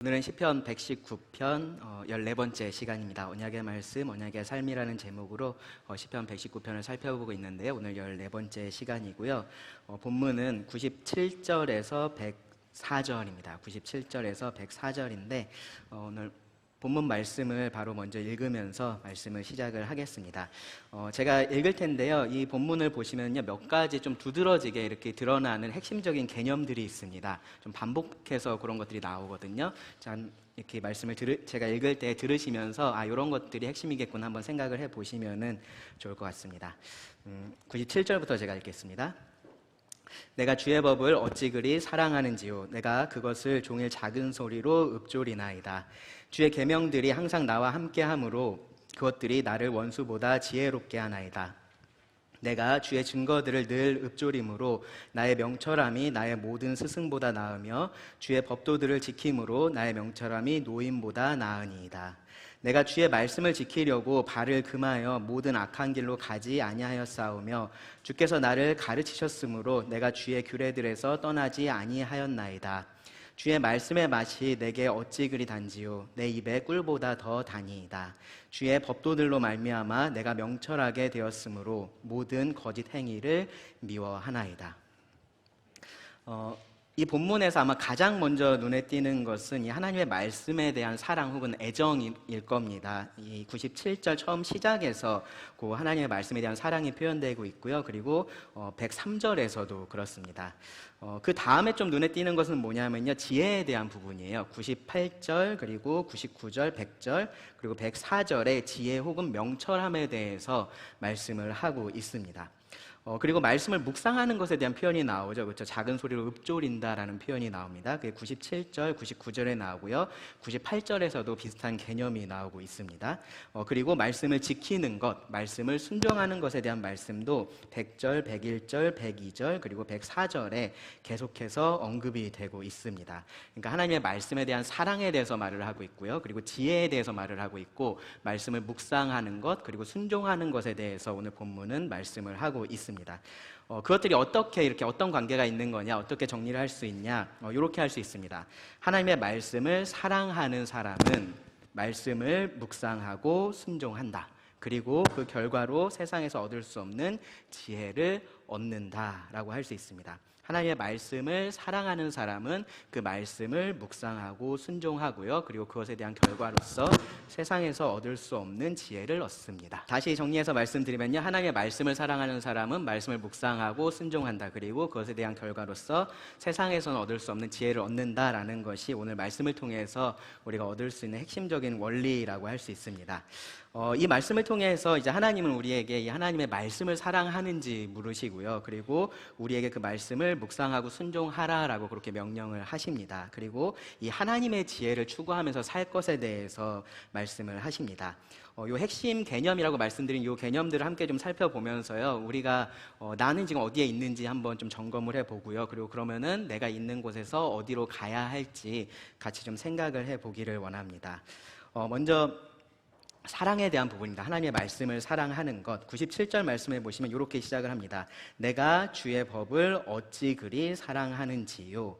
오늘은 시편 119편 14번째 시간입니다. 언약의 말씀, 언약의 삶이라는 제목으로 시편 119편을 살펴보고 있는데요. 오늘 14번째 시간이고요. 본문은 97절에서 104절입니다. 97절에서 104절인데 오늘 본문 말씀을 바로 먼저 읽으면서 말씀을 시작을 하겠습니다. 제가 읽을 텐데요. 이 본문을 보시면요, 몇 가지 좀 두드러지게 이렇게 드러나는 핵심적인 개념들이 있습니다. 좀 반복해서 그런 것들이 나오거든요. 자, 이렇게 말씀을 제가 읽을 때 들으시면서 이런 것들이 핵심이겠구나 한번 생각을 해보시면 좋을 것 같습니다. 97절부터 제가 읽겠습니다. 내가 주의 법을 어찌 그리 사랑하는지요. 내가 그것을 종일 작은 소리로 읊조리나이다. 주의 계명들이 항상 나와 함께하므로 그것들이 나를 원수보다 지혜롭게 하나이다. 내가 주의 증거들을 늘 읊조림으로 나의 명철함이 나의 모든 스승보다 나으며 주의 법도들을 지킴으로 나의 명철함이 노임보다 나으니이다. 내가 주의 말씀을 지키려고 발을 금하여 모든 악한 길로 가지 아니하였사오며 주께서 나를 가르치셨으므로 내가 주의 규례들에서 떠나지 아니하였나이다. 주의 말씀의 맛이 내게 어찌 그리 단지요. 내 입에 꿀보다 더 다니이다. 주의 법도들로 말미암아 내가 명철하게 되었으므로 모든 거짓 행위를 미워하나이다. 이 본문에서 아마 가장 먼저 눈에 띄는 것은 이 하나님의 말씀에 대한 사랑 혹은 애정일 겁니다. 이 97절 처음 시작에서 그 하나님의 말씀에 대한 사랑이 표현되고 있고요. 그리고 103절에서도 그렇습니다. 그 다음에 좀 눈에 띄는 것은 뭐냐면요, 지혜에 대한 부분이에요. 98절 그리고 99절, 100절 그리고 104절에 지혜 혹은 명철함에 대해서 말씀을 하고 있습니다. 그리고 말씀을 묵상하는 것에 대한 표현이 나오죠. 그렇죠? 작은 소리로 읊조린다라는 표현이 나옵니다. 그게 97절, 99절에 나오고요. 98절에서도 비슷한 개념이 나오고 있습니다. 그리고 말씀을 지키는 것, 말씀을 순종하는 것에 대한 말씀도 100절, 101절, 102절, 그리고 104절에 계속해서 언급이 되고 있습니다. 그러니까 하나님의 말씀에 대한 사랑에 대해서 말을 하고 있고요. 그리고 지혜에 대해서 말을 하고 있고, 말씀을 묵상하는 것, 그리고 순종하는 것에 대해서 오늘 본문은 말씀을 하고 있습니다. 그것들이 어떻게 이렇게 어떤 관계가 있는 거냐, 어떻게 정리를 할 수 있냐, 이렇게 할 수 있습니다. 하나님의 말씀을 사랑하는 사람은 말씀을 묵상하고 순종한다. 그리고 그 결과로 세상에서 얻을 수 없는 지혜를 얻는다라고 할 수 있습니다. 하나님의 말씀을 사랑하는 사람은 그 말씀을 묵상하고 순종하고요. 그리고 그것에 대한 결과로서 세상에서 얻을 수 없는 지혜를 얻습니다. 다시 정리해서 말씀드리면요, 하나님의 말씀을 사랑하는 사람은 말씀을 묵상하고 순종한다. 그리고 그것에 대한 결과로서 세상에서는 얻을 수 없는 지혜를 얻는다라는 것이 오늘 말씀을 통해서 우리가 얻을 수 있는 핵심적인 원리라고 할 수 있습니다. 이 말씀을 통해서 이제 하나님은 우리에게 이 하나님의 말씀을 사랑하는지 물으시고요. 그리고 우리에게 그 말씀을 묵상하고 순종하라라고 그렇게 명령을 하십니다. 그리고 이 하나님의 지혜를 추구하면서 살 것에 대해서 말씀을 하십니다. 요 핵심 개념이라고 말씀드린 요 개념들을 함께 좀 살펴보면서요, 우리가 나는 지금 어디에 있는지 한번 좀 점검을 해보고요. 그리고 그러면은 내가 있는 곳에서 어디로 가야 할지 같이 좀 생각을 해보기를 원합니다. 먼저 사랑에 대한 부분입니다. 하나님의 말씀을 사랑하는 것. 97절 말씀에 보시면 이렇게 시작을 합니다. 내가 주의 법을 어찌 그리 사랑하는지요.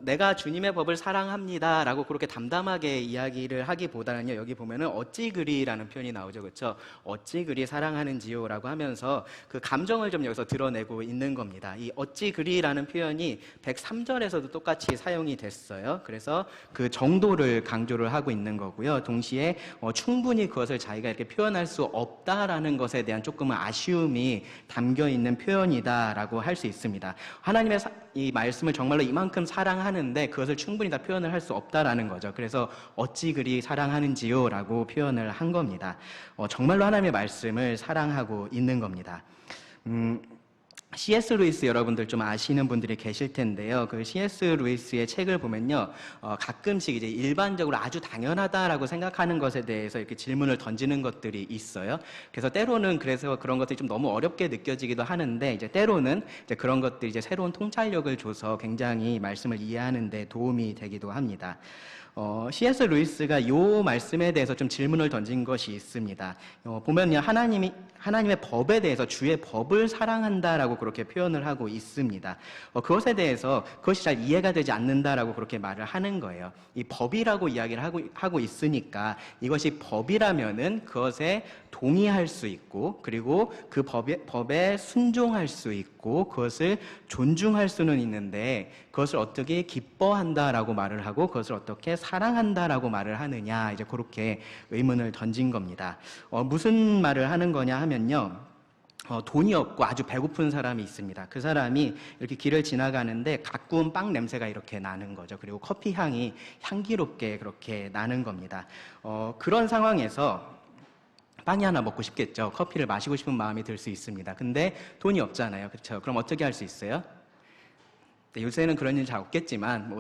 내가 주님의 법을 사랑합니다 라고 그렇게 담담하게 이야기를 하기보다는요, 여기 보면은 어찌 그리라는 표현이 나오죠. 그렇죠? 어찌 그리 사랑하는지요 라고 하면서 그 감정을 좀 여기서 드러내고 있는 겁니다. 이 어찌 그리라는 표현이 103절에서도 똑같이 사용이 됐어요. 그래서 그 정도를 강조를 하고 있는 거고요. 동시에 충분히 그것을 자기가 이렇게 표현할 수 없다라는 것에 대한 조금은 아쉬움이 담겨 있는 표현이다라고 할 수 있습니다. 하나님의 이 말씀을 정말로 이만큼 사랑하는데 그것을 충분히 다 표현을 할 수 없다라는 거죠. 그래서 어찌 그리 사랑하는지요 라고 표현을 한 겁니다. 정말로 하나님의 말씀을 사랑하고 있는 겁니다. C.S. 루이스 여러분들 좀 아시는 분들이 계실 텐데요. 그 C.S. 루이스의 책을 보면요, 가끔씩 이제 일반적으로 아주 당연하다라고 생각하는 것에 대해서 이렇게 질문을 던지는 것들이 있어요. 그래서 때로는 그래서 그런 것들이 좀 너무 어렵게 느껴지기도 하는데, 이제 때로는 이제 그런 것들이 이제 새로운 통찰력을 줘서 굉장히 말씀을 이해하는 데 도움이 되기도 합니다. C.S. 루이스가 이 말씀에 대해서 좀 질문을 던진 것이 있습니다. 보면요, 하나님의 법에 대해서 주의 법을 사랑한다라고 그렇게 표현을 하고 있습니다. 그것에 대해서 그것이 잘 이해가 되지 않는다라고 그렇게 말을 하는 거예요. 이 법이라고 이야기를 하고 있으니까 이것이 법이라면은 그것에 동의할 수 있고, 그리고 그 법에 순종할 수 있고, 그것을 존중할 수는 있는데 그것을 어떻게 기뻐한다라고 말을 하고 그것을 어떻게 사랑한다라고 말을 하느냐, 이제 그렇게 의문을 던진 겁니다. 무슨 말을 하는 거냐 하면요, 돈이 없고 아주 배고픈 사람이 있습니다. 그 사람이 이렇게 길을 지나가는데 갓 구운 빵 냄새가 이렇게 나는 거죠. 그리고 커피 향이 향기롭게 그렇게 나는 겁니다. 그런 상황에서 빵이 하나 먹고 싶겠죠. 커피를 마시고 싶은 마음이 들 수 있습니다. 근데 돈이 없잖아요. 그렇죠? 그럼 어떻게 할 수 있어요? 요새는 그런 일 잘 없겠지만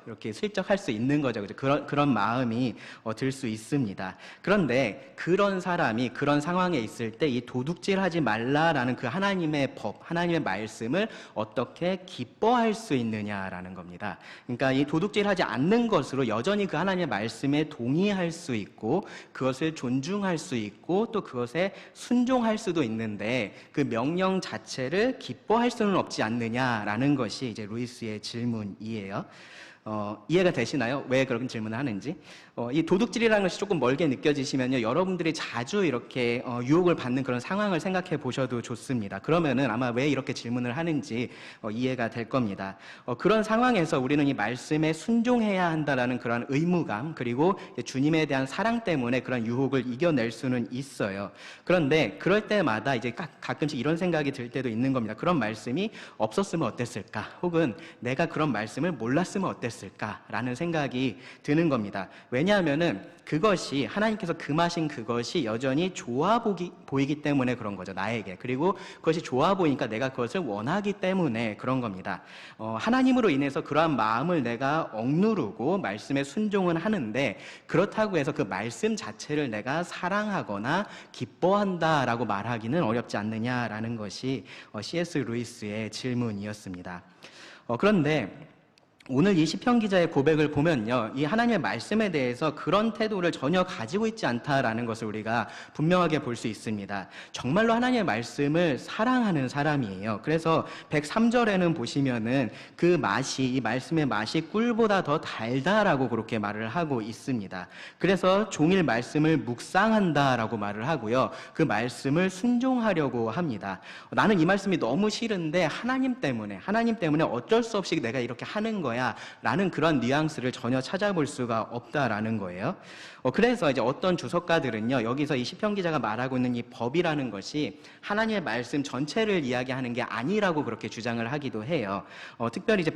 이렇게 슬쩍 할 수 있는 거죠. 그런 마음이 들 수 있습니다. 그런데 그런 사람이 그런 상황에 있을 때 이 도둑질하지 말라라는 그 하나님의 법, 하나님의 말씀을 어떻게 기뻐할 수 있느냐라는 겁니다. 그러니까 이 도둑질하지 않는 것으로 여전히 그 하나님의 말씀에 동의할 수 있고 그것을 존중할 수 있고 또 그것에 순종할 수도 있는데 그 명령 자체를 기뻐할 수는 없지 않느냐라는 것이 이제 루이스의 질문이에요. 이해가 되시나요? 왜 그런 질문을 하는지? 이 도둑질이라는 것이 조금 멀게 느껴지시면요, 여러분들이 자주 이렇게 유혹을 받는 그런 상황을 생각해 보셔도 좋습니다. 그러면은 아마 왜 이렇게 질문을 하는지 이해가 될 겁니다. 그런 상황에서 우리는 이 말씀에 순종해야 한다라는 그런 의무감, 그리고 주님에 대한 사랑 때문에 그런 유혹을 이겨낼 수는 있어요. 그런데 그럴 때마다 이제 가끔씩 이런 생각이 들 때도 있는 겁니다. 그런 말씀이 없었으면 어땠을까? 혹은 내가 그런 말씀을 몰랐으면 어땠을까라는 생각이 드는 겁니다. 왜냐하면은 그것이 하나님께서 금하신 그것이 여전히 좋아 보이기 때문에 그런 거죠, 나에게. 그리고 그것이 좋아 보이니까 내가 그것을 원하기 때문에 그런 겁니다. 하나님으로 인해서 그러한 마음을 내가 억누르고 말씀에 순종은 하는데 그렇다고 해서 그 말씀 자체를 내가 사랑하거나 기뻐한다라고 말하기는 어렵지 않느냐라는 것이 C.S. 루이스의 질문이었습니다. 그런데 오늘 이 시편 기자의 고백을 보면요, 이 하나님의 말씀에 대해서 그런 태도를 전혀 가지고 있지 않다라는 것을 우리가 분명하게 볼 수 있습니다. 정말로 하나님의 말씀을 사랑하는 사람이에요. 그래서 103절에는 보시면은 그 맛이, 이 말씀의 맛이 꿀보다 더 달다라고 그렇게 말을 하고 있습니다. 그래서 종일 말씀을 묵상한다라고 말을 하고요, 그 말씀을 순종하려고 합니다. 나는 이 말씀이 너무 싫은데 하나님 때문에 어쩔 수 없이 내가 이렇게 하는 거야 라는 그런 뉘앙스를 전혀 찾아볼 수가 없다라는 거예요. 그래서 이제 어떤 주석가들은요, 여기서 이 시편 기자가 말하고 있는 이 법이라는 것이 하나님의 말씀 전체를 이야기하는 게 아니라고 그렇게 주장을 하기도 해요. 특별히 이제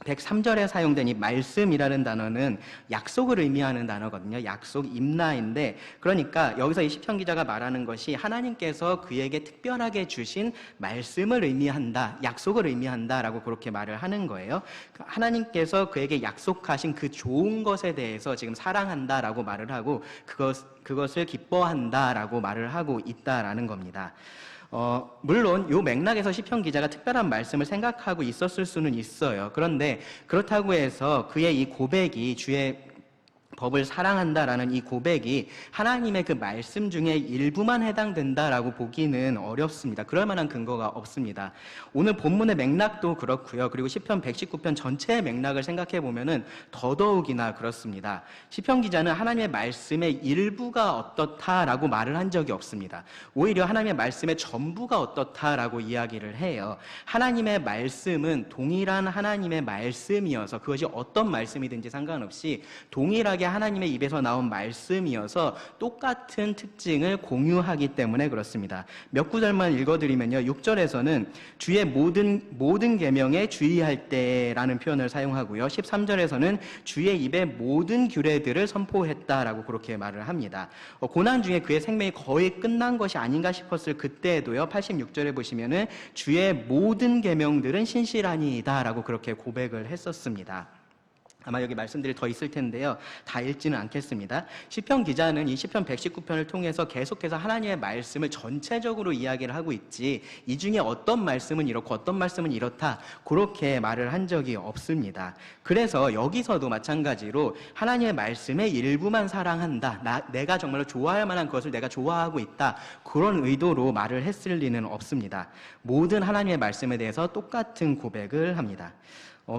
103절에 사용된 이 말씀이라는 단어는 약속을 의미하는 단어거든요. 약속, 임나인데, 그러니까 여기서 이 시편 기자가 말하는 것이 하나님께서 그에게 특별하게 주신 말씀을 의미한다, 약속을 의미한다라고 그렇게 말을 하는 거예요. 하나님께서 그에게 약속하신 그 좋은 것에 대해서 지금 사랑한다라고 말을 하고 그것을 기뻐한다라고 말을 하고 있다라는 겁니다. 물론 이 맥락에서 시편 기자가 특별한 말씀을 생각하고 있었을 수는 있어요. 그런데 그렇다고 해서 그의 이 고백이 주의 법을 사랑한다라는 이 고백이 하나님의 그 말씀 중에 일부만 해당된다라고 보기는 어렵습니다. 그럴 만한 근거가 없습니다. 오늘 본문의 맥락도 그렇고요. 그리고 시편 119편 전체의 맥락을 생각해 보면은 더더욱이나 그렇습니다. 시편 기자는 하나님의 말씀의 일부가 어떻다라고 말을 한 적이 없습니다. 오히려 하나님의 말씀의 전부가 어떻다라고 이야기를 해요. 하나님의 말씀은 동일한 하나님의 말씀이어서 그것이 어떤 말씀이든지 상관없이 동일하게 하나님의 입에서 나온 말씀이어서 똑같은 특징을 공유하기 때문에 그렇습니다. 몇 구절만 읽어드리면요, 6절에서는 주의 모든 계명에 주의할 때라는 표현을 사용하고요, 13절에서는 주의 입에 모든 규례들을 선포했다라고 그렇게 말을 합니다. 고난 중에 그의 생명이 거의 끝난 것이 아닌가 싶었을 그때에도요, 86절에 보시면은 주의 모든 계명들은 신실하니이다라고 그렇게 고백을 했었습니다. 아마 여기 말씀들이 더 있을 텐데요. 다 읽지는 않겠습니다. 시편 기자는 이 시편 119편을 통해서 계속해서 하나님의 말씀을 전체적으로 이야기를 하고 있지, 이 중에 어떤 말씀은 이렇고 어떤 말씀은 이렇다, 그렇게 말을 한 적이 없습니다. 그래서 여기서도 마찬가지로 하나님의 말씀의 일부만 사랑한다, 내가 정말로 좋아할 만한 것을 내가 좋아하고 있다, 그런 의도로 말을 했을 리는 없습니다. 모든 하나님의 말씀에 대해서 똑같은 고백을 합니다.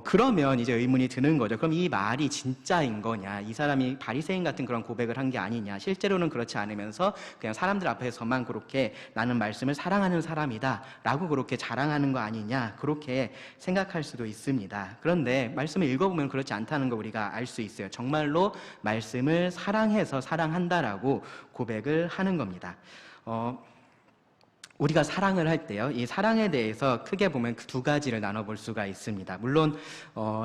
그러면 이제 의문이 드는 거죠. 그럼 이 말이 진짜인 거냐? 이 사람이 바리새인 같은 그런 고백을 한 게 아니냐? 실제로는 그렇지 않으면서 그냥 사람들 앞에서만 그렇게 나는 말씀을 사랑하는 사람이다 라고 그렇게 자랑하는 거 아니냐? 그렇게 생각할 수도 있습니다. 그런데 말씀을 읽어보면 그렇지 않다는 거 우리가 알 수 있어요. 정말로 말씀을 사랑해서 사랑한다라고 고백을 하는 겁니다. 우리가 사랑을 할 때요, 이 사랑에 대해서 크게 보면 그 두 가지를 나눠볼 수가 있습니다. 물론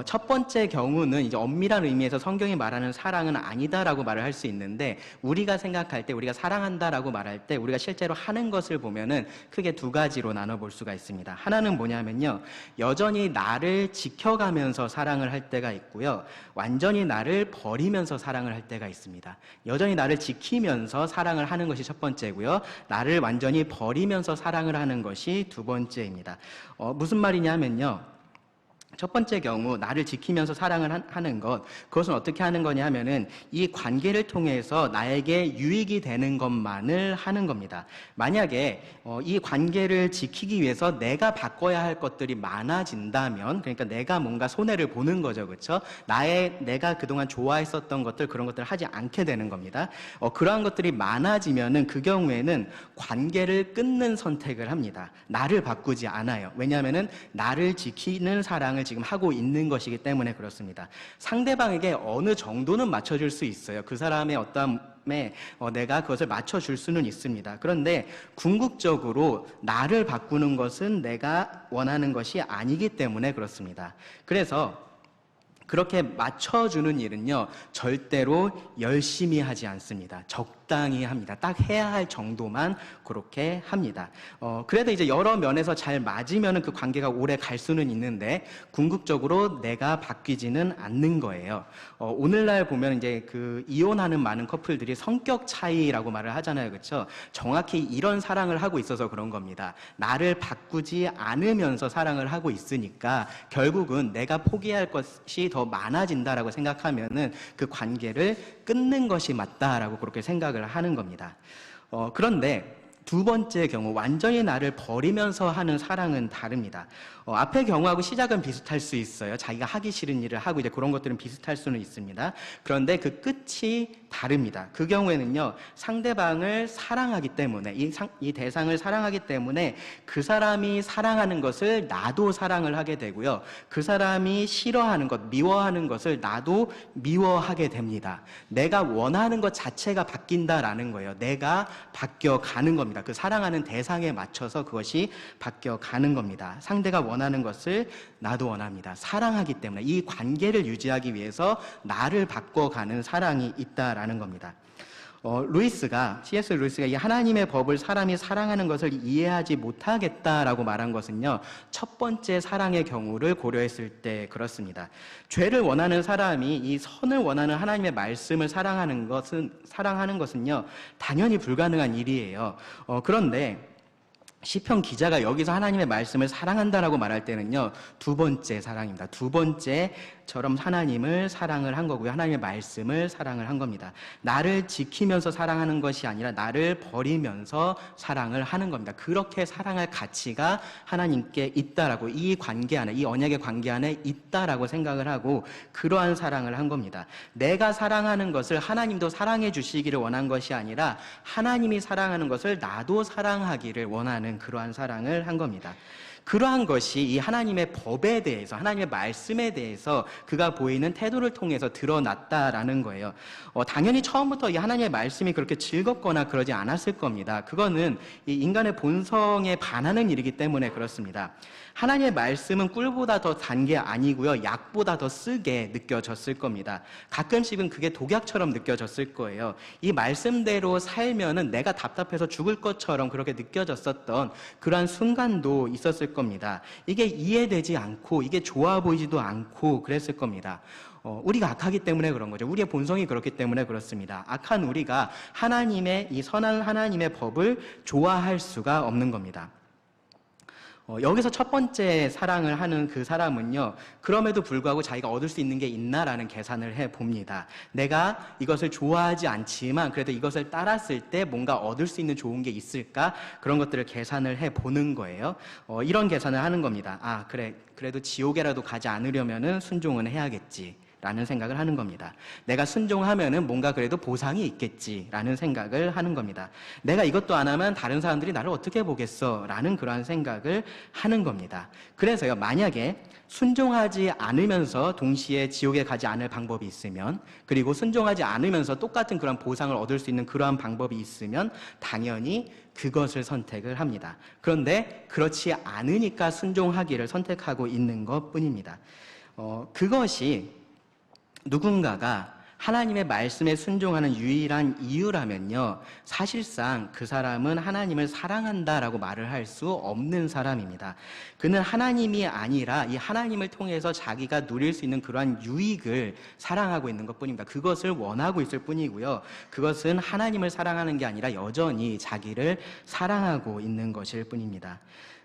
첫 번째 경우는 이제 엄밀한 의미에서 성경이 말하는 사랑은 아니다라고 말을 할 수 있는데, 우리가 생각할 때, 우리가 사랑한다라고 말할 때 우리가 실제로 하는 것을 보면은 크게 두 가지로 나눠볼 수가 있습니다. 하나는 뭐냐면요, 여전히 나를 지켜가면서 사랑을 할 때가 있고요, 완전히 나를 버리면서 사랑을 할 때가 있습니다. 여전히 나를 지키면서 사랑을 하는 것이 첫 번째고요, 나를 완전히 버리면서 사랑을 하는 것이 두 번째입니다. 무슨 말이냐면요, 첫 번째 경우 나를 지키면서 사랑을 하는 것, 그것은 어떻게 하는 거냐면은 이 관계를 통해서 나에게 유익이 되는 것만을 하는 겁니다. 만약에 이 관계를 지키기 위해서 내가 바꿔야 할 것들이 많아진다면, 그러니까 내가 뭔가 손해를 보는 거죠, 그렇죠? 내가 그동안 좋아했었던 것들, 그런 것들을 하지 않게 되는 겁니다. 그러한 것들이 많아지면은 그 경우에는 관계를 끊는 선택을 합니다. 나를 바꾸지 않아요. 왜냐하면은 나를 지키는 사랑을 지금 하고 있는 것이기 때문에 그렇습니다. 상대방에게 어느 정도는 맞춰줄 수 있어요. 그 사람의 어떤 내가 그것을 맞춰줄 수는 있습니다. 그런데 궁극적으로 나를 바꾸는 것은 내가 원하는 것이 아니기 때문에 그렇습니다. 그래서 그렇게 맞춰주는 일은요, 절대로 열심히 하지 않습니다. 적당히 합니다. 딱 해야 할 정도만 그렇게 합니다. 그래도 이제 여러 면에서 잘 맞으면 그 관계가 오래 갈 수는 있는데, 궁극적으로 내가 바뀌지는 않는 거예요. 오늘날 보면 이제 그 이혼하는 많은 커플들이 성격 차이라고 말을 하잖아요, 그렇죠? 정확히 이런 사랑을 하고 있어서 그런 겁니다. 나를 바꾸지 않으면서 사랑을 하고 있으니까 결국은 내가 포기할 것이 더 많아진다라고 생각하면은 그 관계를 끊는 것이 맞다라고 그렇게 생각을 하는 겁니다. 그런데 두 번째 경우, 완전히 나를 버리면서 하는 사랑은 다릅니다. 앞의 경우하고 시작은 비슷할 수 있어요. 자기가 하기 싫은 일을 하고 이제 그런 것들은 비슷할 수는 있습니다. 그런데 그 끝이 다릅니다. 그 경우에는요, 상대방을 사랑하기 때문에, 이 대상을 사랑하기 때문에 그 사람이 사랑하는 것을 나도 사랑을 하게 되고요, 그 사람이 싫어하는 것, 미워하는 것을 나도 미워하게 됩니다. 내가 원하는 것 자체가 바뀐다라는 거예요. 내가 바뀌어가는 겁니다. 그 사랑하는 대상에 맞춰서 그것이 바뀌어가는 겁니다. 상대가 원하는 것을 나도 원합니다. 사랑하기 때문에 이 관계를 유지하기 위해서 나를 바꿔가는 사랑이 있다라는 겁니다. C.S. 루이스가 이 하나님의 법을 사람이 사랑하는 것을 이해하지 못하겠다라고 말한 것은요, 첫 번째 사랑의 경우를 고려했을 때 그렇습니다. 죄를 원하는 사람이 이 선을 원하는 하나님의 말씀을 사랑하는 것은요, 당연히 불가능한 일이에요. 그런데 시편 기자가 여기서 하나님의 말씀을 사랑한다라고 말할 때는요, 두 번째 사랑입니다. 두 번째처럼 하나님을 사랑을 한 거고요, 하나님의 말씀을 사랑을 한 겁니다. 나를 지키면서 사랑하는 것이 아니라 나를 버리면서 사랑을 하는 겁니다. 그렇게 사랑할 가치가 하나님께 있다라고, 이 관계 안에, 이 언약의 관계 안에 있다라고 생각을 하고 그러한 사랑을 한 겁니다. 내가 사랑하는 것을 하나님도 사랑해 주시기를 원한 것이 아니라 하나님이 사랑하는 것을 나도 사랑하기를 원하는 그러한 사랑을 한 겁니다. 그러한 것이 이 하나님의 법에 대해서, 하나님의 말씀에 대해서 그가 보이는 태도를 통해서 드러났다라는 거예요. 당연히 처음부터 이 하나님의 말씀이 그렇게 즐겁거나 그러지 않았을 겁니다. 그거는 이 인간의 본성에 반하는 일이기 때문에 그렇습니다. 하나님의 말씀은 꿀보다 더 단 게 아니고요, 약보다 더 쓰게 느껴졌을 겁니다. 가끔씩은 그게 독약처럼 느껴졌을 거예요. 이 말씀대로 살면은 내가 답답해서 죽을 것처럼 그렇게 느껴졌었던 그러한 순간도 있었을 겁니다. 이게 이해되지 않고 이게 좋아 보이지도 않고 그랬을 겁니다. 우리가 악하기 때문에 그런 거죠. 우리의 본성이 그렇기 때문에 그렇습니다. 악한 우리가 하나님의 이 선한 하나님의 법을 좋아할 수가 없는 겁니다. 여기서 첫 번째 사랑을 하는 그 사람은요, 그럼에도 불구하고 자기가 얻을 수 있는 게 있나라는 계산을 해봅니다. 내가 이것을 좋아하지 않지만 그래도 이것을 따랐을 때 뭔가 얻을 수 있는 좋은 게 있을까? 그런 것들을 계산을 해보는 거예요. 이런 계산을 하는 겁니다. 아, 그래도 지옥에라도 가지 않으려면은 순종은 해야겠지 라는 생각을 하는 겁니다. 내가 순종하면은 뭔가 그래도 보상이 있겠지라는 생각을 하는 겁니다. 내가 이것도 안 하면 다른 사람들이 나를 어떻게 보겠어 라는 그러한 생각을 하는 겁니다. 그래서요, 만약에 순종하지 않으면서 동시에 지옥에 가지 않을 방법이 있으면, 그리고 순종하지 않으면서 똑같은 그런 보상을 얻을 수 있는 그러한 방법이 있으면 당연히 그것을 선택을 합니다. 그런데 그렇지 않으니까 순종하기를 선택하고 있는 것 뿐입니다. 그것이 누군가가 하나님의 말씀에 순종하는 유일한 이유라면요, 사실상 그 사람은 하나님을 사랑한다라고 말을 할 수 없는 사람입니다. 그는 하나님이 아니라 이 하나님을 통해서 자기가 누릴 수 있는 그러한 유익을 사랑하고 있는 것 뿐입니다. 그것을 원하고 있을 뿐이고요, 그것은 하나님을 사랑하는 게 아니라 여전히 자기를 사랑하고 있는 것일 뿐입니다.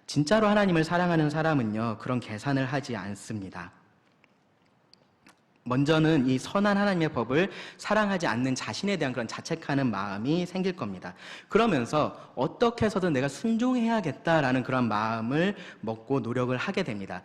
진짜로 하나님을 사랑하는 사람은요, 그런 계산을 하지 않습니다. 먼저는 이 선한 하나님의 법을 사랑하지 않는 자신에 대한 그런 자책하는 마음이 생길 겁니다. 그러면서 어떻게 해서든 내가 순종해야겠다라는 그런 마음을 먹고 노력을 하게 됩니다.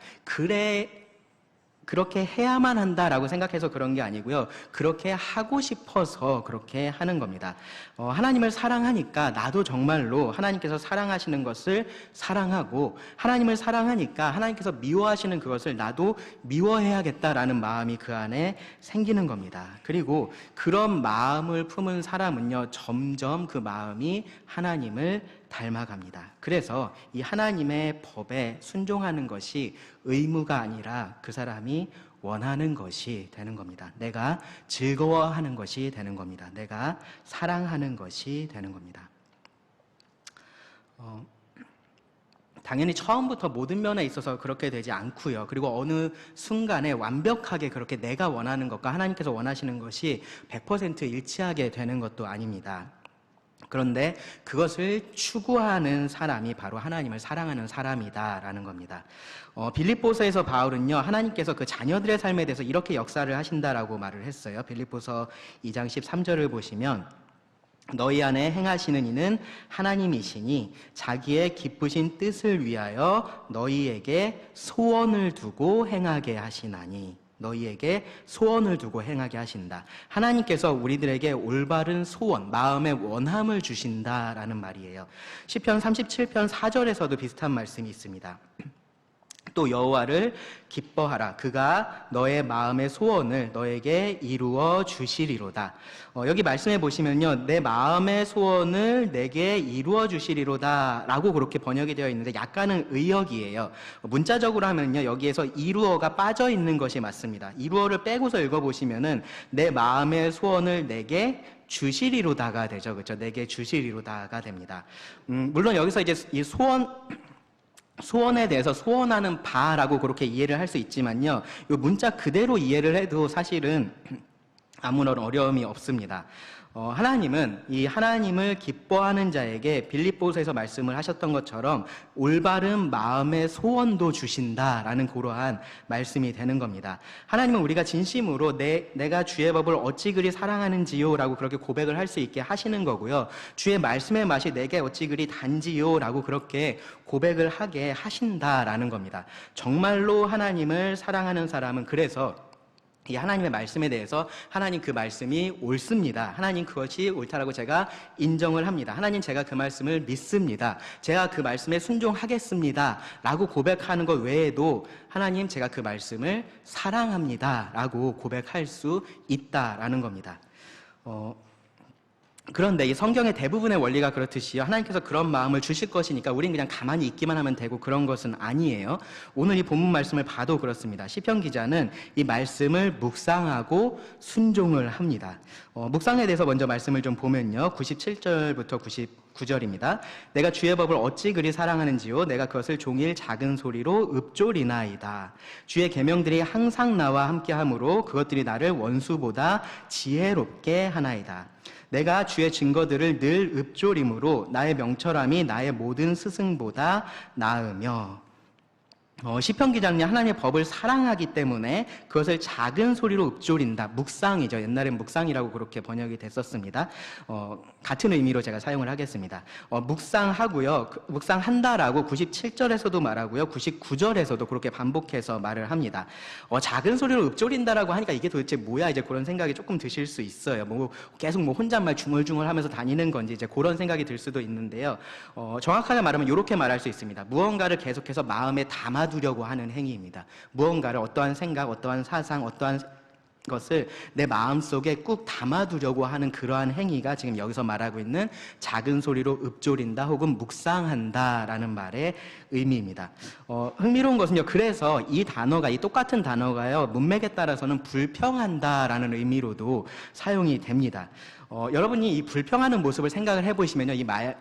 그렇게 해야만 한다라고 생각해서 그런 게 아니고요, 그렇게 하고 싶어서 그렇게 하는 겁니다. 하나님을 사랑하니까 나도 정말로 하나님께서 사랑하시는 것을 사랑하고, 하나님을 사랑하니까 하나님께서 미워하시는 그것을 나도 미워해야겠다라는 마음이 그 안에 생기는 겁니다. 그리고 그런 마음을 품은 사람은요, 점점 그 마음이 하나님을 닮아갑니다. 그래서 이 하나님의 법에 순종하는 것이 의무가 아니라 그 사람이 원하는 것이 되는 겁니다. 내가 즐거워하는 것이 되는 겁니다. 내가 사랑하는 것이 되는 겁니다. 당연히 처음부터 모든 면에 있어서 그렇게 되지 않고요. 그리고 어느 순간에 완벽하게 그렇게 내가 원하는 것과 하나님께서 원하시는 것이 100% 일치하게 되는 것도 아닙니다. 그런데 그것을 추구하는 사람이 바로 하나님을 사랑하는 사람이다라는 겁니다. 빌립보서에서 바울은요, 하나님께서 그 자녀들의 삶에 대해서 이렇게 역사를 하신다라고 말을 했어요. 빌립보서 2장 13절을 보시면, 너희 안에 행하시는 이는 하나님이시니 자기의 기쁘신 뜻을 위하여 너희에게 소원을 두고 행하게 하시나니, 너희에게 소원을 두고 행하게 하신다. 하나님께서 우리들에게 올바른 소원, 마음의 원함을 주신다라는 말이에요. 시편 37편 4절에서도 비슷한 말씀이 있습니다. 또 여호와를 기뻐하라. 그가 너의 마음의 소원을 너에게 이루어 주시리로다. 여기 말씀해 보시면요, 내 마음의 소원을 내게 이루어 주시리로다 라고 그렇게 번역이 되어 있는데 약간은 의역이에요. 문자적으로 하면요, 여기에서 이루어가 빠져 있는 것이 맞습니다. 이루어를 빼고서 읽어보시면은 내 마음의 소원을 내게 주시리로다가 되죠. 그렇죠? 내게 주시리로다가 됩니다. 물론 여기서 이제 이 소원에 대해서 소원하는 바라고 그렇게 이해를 할 수 있지만요, 이 문자 그대로 이해를 해도 사실은 아무런 어려움이 없습니다. 하나님은 이 하나님을 기뻐하는 자에게 빌립보서에서 말씀을 하셨던 것처럼 올바른 마음의 소원도 주신다라는 그러한 말씀이 되는 겁니다. 하나님은 우리가 진심으로 내가 주의 법을 어찌 그리 사랑하는지요 라고 그렇게 고백을 할 수 있게 하시는 거고요, 주의 말씀의 맛이 내게 어찌 그리 단지요 라고 그렇게 고백을 하게 하신다라는 겁니다. 정말로 하나님을 사랑하는 사람은 그래서 이 하나님의 말씀에 대해서 하나님 그 말씀이 옳습니다, 하나님 그것이 옳다라고 제가 인정을 합니다, 하나님 제가 그 말씀을 믿습니다, 제가 그 말씀에 순종하겠습니다 라고 고백하는 것 외에도 하나님 제가 그 말씀을 사랑합니다 라고 고백할 수 있다라는 겁니다. 그런데 이 성경의 대부분의 원리가 그렇듯이요. 하나님께서 그런 마음을 주실 것이니까 우린 그냥 가만히 있기만 하면 되고 그런 것은 아니에요. 오늘 이 본문 말씀을 봐도 그렇습니다. 시편 기자는 이 말씀을 묵상하고 순종을 합니다. 묵상에 대해서 먼저 말씀을 좀 보면요. 97절부터 99절입니다. 내가 주의 법을 어찌 그리 사랑하는지요. 내가 그것을 종일 작은 소리로 읊조리나이다. 주의 계명들이 항상 나와 함께하므로 그것들이 나를 원수보다 지혜롭게 하나이다. 내가 주의 증거들을 늘 읊조림으로 나의 명철함이 나의 모든 스승보다 나으며. 시편 기자는 하나님의 법을 사랑하기 때문에 그것을 작은 소리로 읊조린다. 묵상이죠. 옛날엔 묵상이라고 그렇게 번역이 됐었습니다. 같은 의미로 제가 사용을 하겠습니다. 묵상하고요. 묵상한다라고 97절에서도 말하고요. 99절에서도 그렇게 반복해서 말을 합니다. 작은 소리로 읊조린다라고 하니까 이게 도대체 뭐야? 이제 그런 생각이 조금 드실 수 있어요. 계속 혼잣말 중얼중얼 하면서 다니는 건지 이제 그런 생각이 들 수도 있는데요. 정확하게 말하면 이렇게 말할 수 있습니다. 무언가를 계속해서 마음에 담아두려고 하는 행위입니다. 무언가를 어떠한 생각, 어떠한 사상, 어떠한 것을 내 마음속에 꾹 담아두려고 하는 그러한 행위가 지금 여기서 말하고 있는 작은 소리로 읊조린다 혹은 묵상한다라는 말의 의미입니다. 흥미로운 것은요. 그래서 이 똑같은 단어가요. 문맥에 따라서는 불평한다라는 의미로도 사용이 됩니다. 여러분이 이 불평하는 모습을 생각을 해보시면요.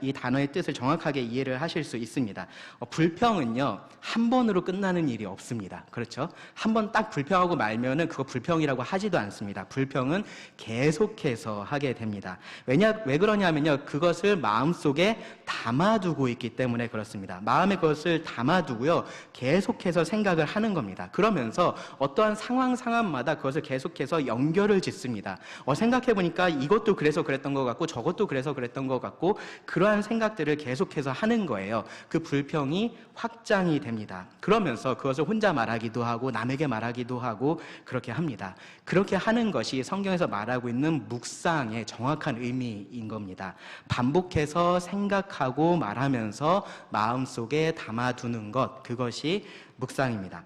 이 단어의 뜻을 정확하게 이해를 하실 수 있습니다. 불평은요. 한 번으로 끝나는 일이 없습니다. 그렇죠? 한 번 딱 불평하고 말면은 그거 불평이라고 하지도 않습니다. 불평은 계속해서 하게 됩니다. 왜 그러냐면요. 그것을 마음속에 담아두고 있기 때문에 그렇습니다. 마음에 그것을 담아두고요. 계속해서 생각을 하는 겁니다. 그러면서 어떠한 상황마다 그것을 계속해서 연결을 짓습니다. 생각해보니까 이것도 그래서 그랬던 것 같고 저것도 그래서 그랬던 것 같고 그러한 생각들을 계속해서 하는 거예요. 그 불평이 확장이 됩니다. 그러면서 그것을 혼자 말하기도 하고 남에게 말하기도 하고 그렇게 합니다. 그렇게 하는 것이 성경에서 말하고 있는 묵상의 정확한 의미인 겁니다. 반복해서 생각하고 말하면서 마음속에 담아두는 것, 그것이 묵상입니다.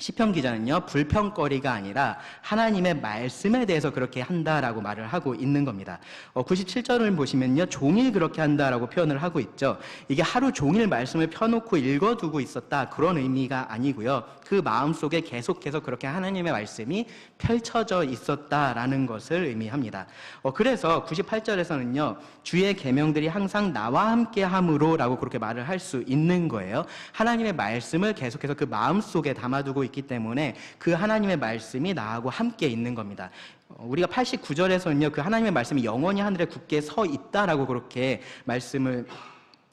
시편 기자는요, 불평거리가 아니라 하나님의 말씀에 대해서 그렇게 한다라고 말을 하고 있는 겁니다. 97절을 보시면요, 종일 그렇게 한다라고 표현을 하고 있죠. 이게 하루 종일 말씀을 펴놓고 읽어두고 있었다, 그런 의미가 아니고요. 그 마음속에 계속해서 그렇게 하나님의 말씀이 펼쳐져 있었다라는 것을 의미합니다. 그래서 98절에서는요, 주의 계명들이 항상 나와 함께 함으로라고 그렇게 말을 할 수 있는 거예요. 하나님의 말씀을 계속해서 그 마음속에 담아두고 있기 때문에 그 하나님의 말씀이 나하고 함께 있는 겁니다. 우리가 89절에서는요, 그 하나님의 말씀이 영원히 하늘에 굳게 서 있다라고 그렇게 말씀을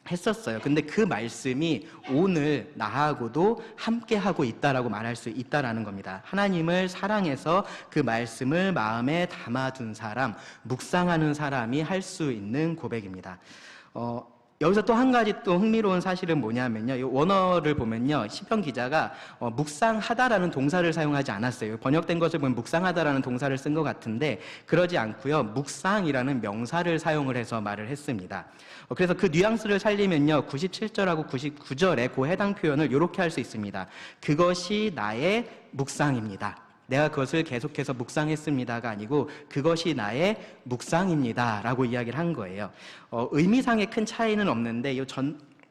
했었어요. 근데 그 말씀이 오늘 나하고도 함께 하고 있다라고 말할 수 있다라는 겁니다. 하나님을 사랑해서 그 말씀을 마음에 담아둔 사람, 묵상하는 사람이 할 수 있는 고백입니다. 여기서 또 한 가지 또 흥미로운 사실은 뭐냐면요. 이 원어를 보면요. 시편 기자가 묵상하다라는 동사를 사용하지 않았어요. 번역된 것을 보면 묵상하다라는 동사를 쓴 것 같은데 그러지 않고요. 묵상이라는 명사를 사용을 해서 말을 했습니다. 그래서 그 뉘앙스를 살리면요. 97절하고 99절에 그 해당 표현을 이렇게 할 수 있습니다. 그것이 나의 묵상입니다. 내가 그것을 계속해서 묵상했습니다가 아니고 그것이 나의 묵상입니다 라고 이야기를 한 거예요. 의미상의 큰 차이는 없는데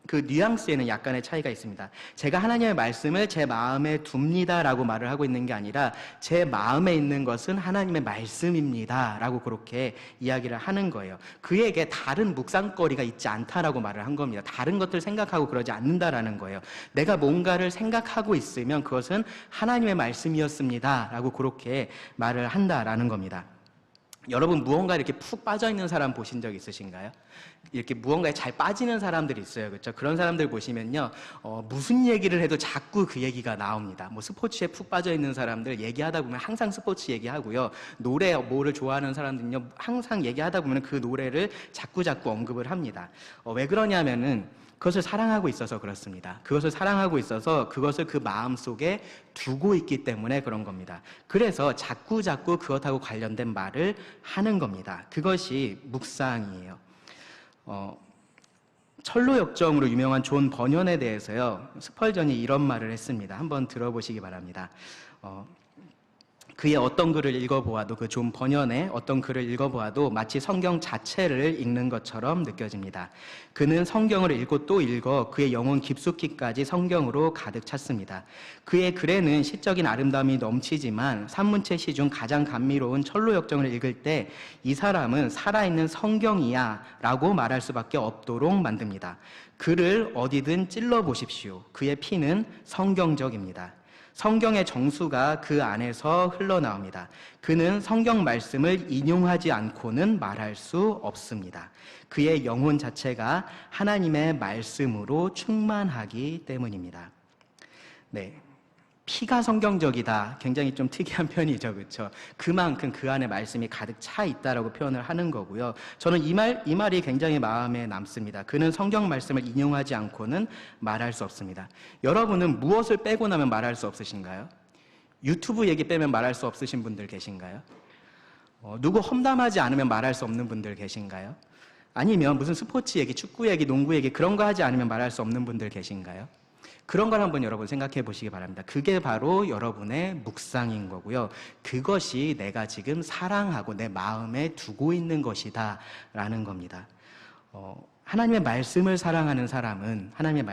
그 뉘앙스에는 약간의 차이가 있습니다. 제가 하나님의 말씀을 제 마음에 둡니다 라고 말을 하고 있는 게 아니라 제 마음에 있는 것은 하나님의 말씀입니다 라고 그렇게 이야기를 하는 거예요. 그에게 다른 묵상거리가 있지 않다라고 말을 한 겁니다. 다른 것들 생각하고 그러지 않는다라는 거예요. 내가 뭔가를 생각하고 있으면 그것은 하나님의 말씀이었습니다 라고 그렇게 말을 한다라는 겁니다. 여러분 무언가 이렇게 푹 빠져있는 사람 보신 적 있으신가요? 이렇게 무언가에 잘 빠지는 사람들이 있어요. 그렇죠? 그런 사람들 보시면요. 무슨 얘기를 해도 자꾸 그 얘기가 나옵니다. 스포츠에 푹 빠져있는 사람들 얘기하다 보면 항상 스포츠 얘기하고요. 노래 뭐를 좋아하는 사람들은요. 항상 얘기하다 보면 그 노래를 자꾸 언급을 합니다. 왜 그러냐면은 그것을 사랑하고 있어서 그렇습니다. 그것을 사랑하고 있어서 그것을 그 마음속에 두고 있기 때문에 그런 겁니다. 그래서 자꾸 그것하고 관련된 말을 하는 겁니다. 그것이 묵상이에요. 철로 역정으로 유명한 존 버년에 대해서요. 스펄전이 이런 말을 했습니다. 한번 들어보시기 바랍니다. 그의 어떤 글을 읽어보아도, 그 존 번연의 어떤 글을 읽어보아도 마치 성경 자체를 읽는 것처럼 느껴집니다. 그는 성경을 읽고 또 읽어 그의 영혼 깊숙이까지 성경으로 가득 찼습니다. 그의 글에는 시적인 아름다움이 넘치지만 산문체 시 중 가장 감미로운 철로 역정을 읽을 때 이 사람은 살아있는 성경이야 라고 말할 수밖에 없도록 만듭니다. 그를 어디든 찔러보십시오. 그의 피는 성경적입니다. 성경의 정수가 그 안에서 흘러나옵니다. 그는 성경 말씀을 인용하지 않고는 말할 수 없습니다. 그의 영혼 자체가 하나님의 말씀으로 충만하기 때문입니다. 네. 피가 성경적이다. 굉장히 좀 특이한 편이죠. 그렇죠? 그만큼 그 안에 말씀이 가득 차 있다라고 표현을 하는 거고요. 저는 이 말이 굉장히 마음에 남습니다. 그는 성경 말씀을 인용하지 않고는 말할 수 없습니다. 여러분은 무엇을 빼고 나면 말할 수 없으신가요? 유튜브 얘기 빼면 말할 수 없으신 분들 계신가요? 누구 험담하지 않으면 말할 수 없는 분들 계신가요? 아니면 무슨 스포츠 얘기, 축구 얘기, 농구 얘기 그런 거 하지 않으면 말할 수 없는 분들 계신가요? 그런 걸 한번 여러분 생각해 보시기 바랍니다. 그게 바로 여러분의 묵상인 거고요. 그것이 내가 지금 사랑하고 내 마음에 두고 있는 것이다 라는 겁니다. 하나님의 말씀을 사랑하는 사람은 하나님을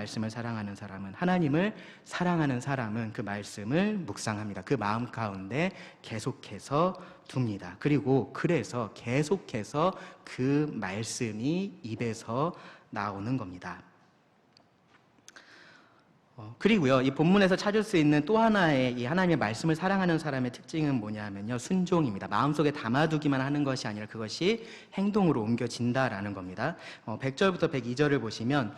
사랑하는 사람은 그 말씀을 묵상합니다. 그 마음 가운데 계속해서 둡니다. 그리고 그래서 계속해서 그 말씀이 입에서 나오는 겁니다. 그리고요, 이 본문에서 찾을 수 있는 또 하나의 이 하나님의 말씀을 사랑하는 사람의 특징은 뭐냐면요, 순종입니다. 마음속에 담아두기만 하는 것이 아니라 그것이 행동으로 옮겨진다라는 겁니다. 100절부터 102절을 보시면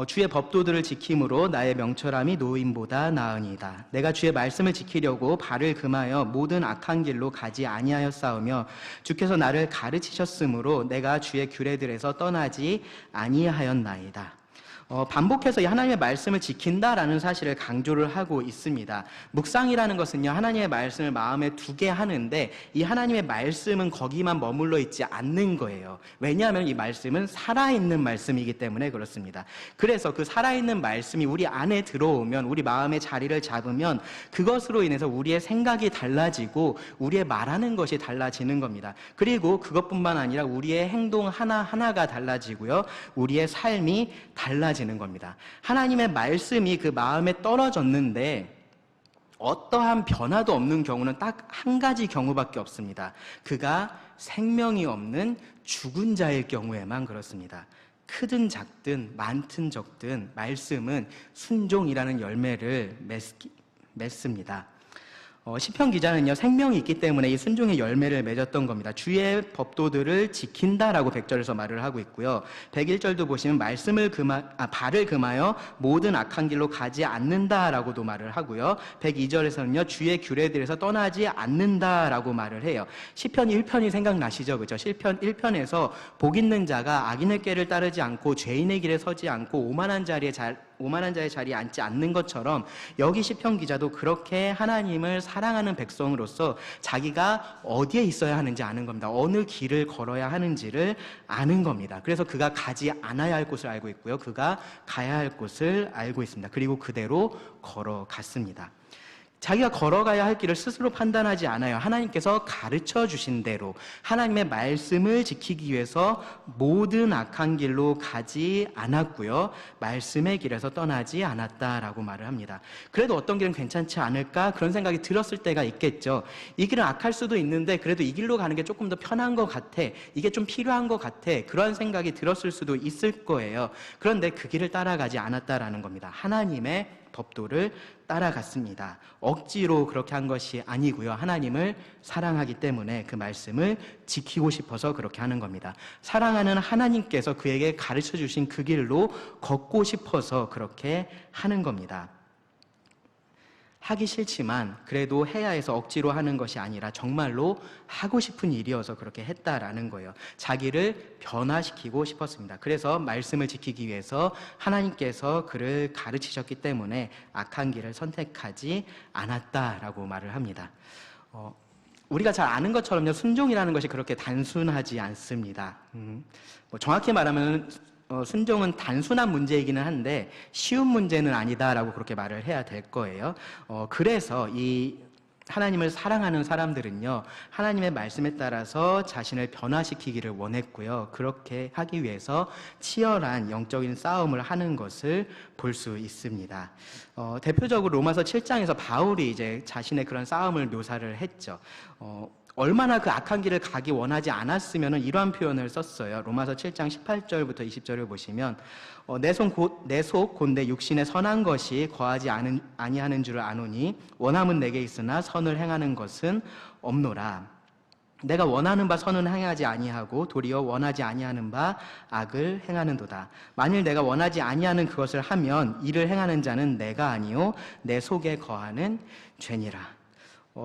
주의 법도들을 지킴으로 나의 명철함이 노임보다 나으니이다. 내가 주의 말씀을 지키려고 발을 금하여 모든 악한 길로 가지 아니하였사오며 주께서 나를 가르치셨으므로 내가 주의 규례들에서 떠나지 아니하였나이다. 반복해서 이 하나님의 말씀을 지킨다라는 사실을 강조를 하고 있습니다. 묵상이라는 것은요, 하나님의 말씀을 마음에 두게 하는데 이 하나님의 말씀은 거기만 머물러 있지 않는 거예요. 왜냐하면 이 말씀은 살아있는 말씀이기 때문에 그렇습니다. 그래서 그 살아있는 말씀이 우리 안에 들어오면, 우리 마음의 자리를 잡으면 그것으로 인해서 우리의 생각이 달라지고 우리의 말하는 것이 달라지는 겁니다. 그리고 그것뿐만 아니라 우리의 행동 하나하나가 달라지고요, 우리의 삶이 달라지는 겁니다. 하나님의 말씀이 그 마음에 떨어졌는데 어떠한 변화도 없는 경우는 딱 한 가지 경우밖에 없습니다. 그가 생명이 없는 죽은 자일 경우에만 그렇습니다. 크든 작든 많든 적든 말씀은 순종이라는 열매를 맺습니다. 시편 기자는요, 생명이 있기 때문에 이 순종의 열매를 맺었던 겁니다. 주의 법도들을 지킨다라고 100절에서 말을 하고 있고요. 101절도 보시면 발을 금하여 모든 악한 길로 가지 않는다라고도 말을 하고요. 102절에서는요, 주의 규례들에서 떠나지 않는다라고 말을 해요. 시편 1편이 생각나시죠? 그렇죠? 시편 1편에서 복 있는 자가 악인의 꾀를 따르지 않고 죄인의 길에 서지 않고 오만한 자의 자리에 앉지 않는 것처럼 여기 시편 기자도 그렇게 하나님을 사랑하는 백성으로서 자기가 어디에 있어야 하는지 아는 겁니다. 어느 길을 걸어야 하는지를 아는 겁니다. 그래서 그가 가지 않아야 할 곳을 알고 있고요, 그가 가야 할 곳을 알고 있습니다. 그리고 그대로 걸어갔습니다. 자기가 걸어가야 할 길을 스스로 판단하지 않아요. 하나님께서 가르쳐 주신 대로 하나님의 말씀을 지키기 위해서 모든 악한 길로 가지 않았고요, 말씀의 길에서 떠나지 않았다라고 말을 합니다. 그래도 어떤 길은 괜찮지 않을까 그런 생각이 들었을 때가 있겠죠. 이 길은 악할 수도 있는데 그래도 이 길로 가는 게 조금 더 편한 것 같아, 이게 좀 필요한 것 같아, 그런 생각이 들었을 수도 있을 거예요. 그런데 그 길을 따라가지 않았다라는 겁니다. 하나님의 법도를 따라갔습니다. 억지로 그렇게 한 것이 아니고요, 하나님을 사랑하기 때문에 그 말씀을 지키고 싶어서 그렇게 하는 겁니다. 사랑하는 하나님께서 그에게 가르쳐 주신 그 길로 걷고 싶어서 그렇게 하는 겁니다. 하기 싫지만 그래도 해야 해서 억지로 하는 것이 아니라 정말로 하고 싶은 일이어서 그렇게 했다라는 거예요. 자기를 변화시키고 싶었습니다. 그래서 말씀을 지키기 위해서 하나님께서 그를 가르치셨기 때문에 악한 길을 선택하지 않았다라고 말을 합니다. 우리가 잘 아는 것처럼요, 순종이라는 것이 그렇게 단순하지 않습니다. 정확히 말하면 순종은 단순한 문제이기는 한데 쉬운 문제는 아니다라고 그렇게 말을 해야 될 거예요. 그래서 이 하나님을 사랑하는 사람들은요, 하나님의 말씀에 따라서 자신을 변화시키기를 원했고요. 그렇게 하기 위해서 치열한 영적인 싸움을 하는 것을 볼 수 있습니다. 대표적으로 로마서 7장에서 바울이 이제 자신의 그런 싸움을 묘사를 했죠. 얼마나 그 악한 길을 가기 원하지 않았으면 이러한 표현을 썼어요. 로마서 7장 18절부터 20절을 보시면 내 속 곧 내 육신의 선한 것이 거하지 아니하는 줄을 아노니 원함은 내게 있으나 선을 행하는 것은 없노라. 내가 원하는 바 선은 행하지 아니하고 도리어 원하지 아니하는 바 악을 행하는도다. 만일 내가 원하지 아니하는 그것을 하면 이를 행하는 자는 내가 아니요 내 속에 거하는 죄니라.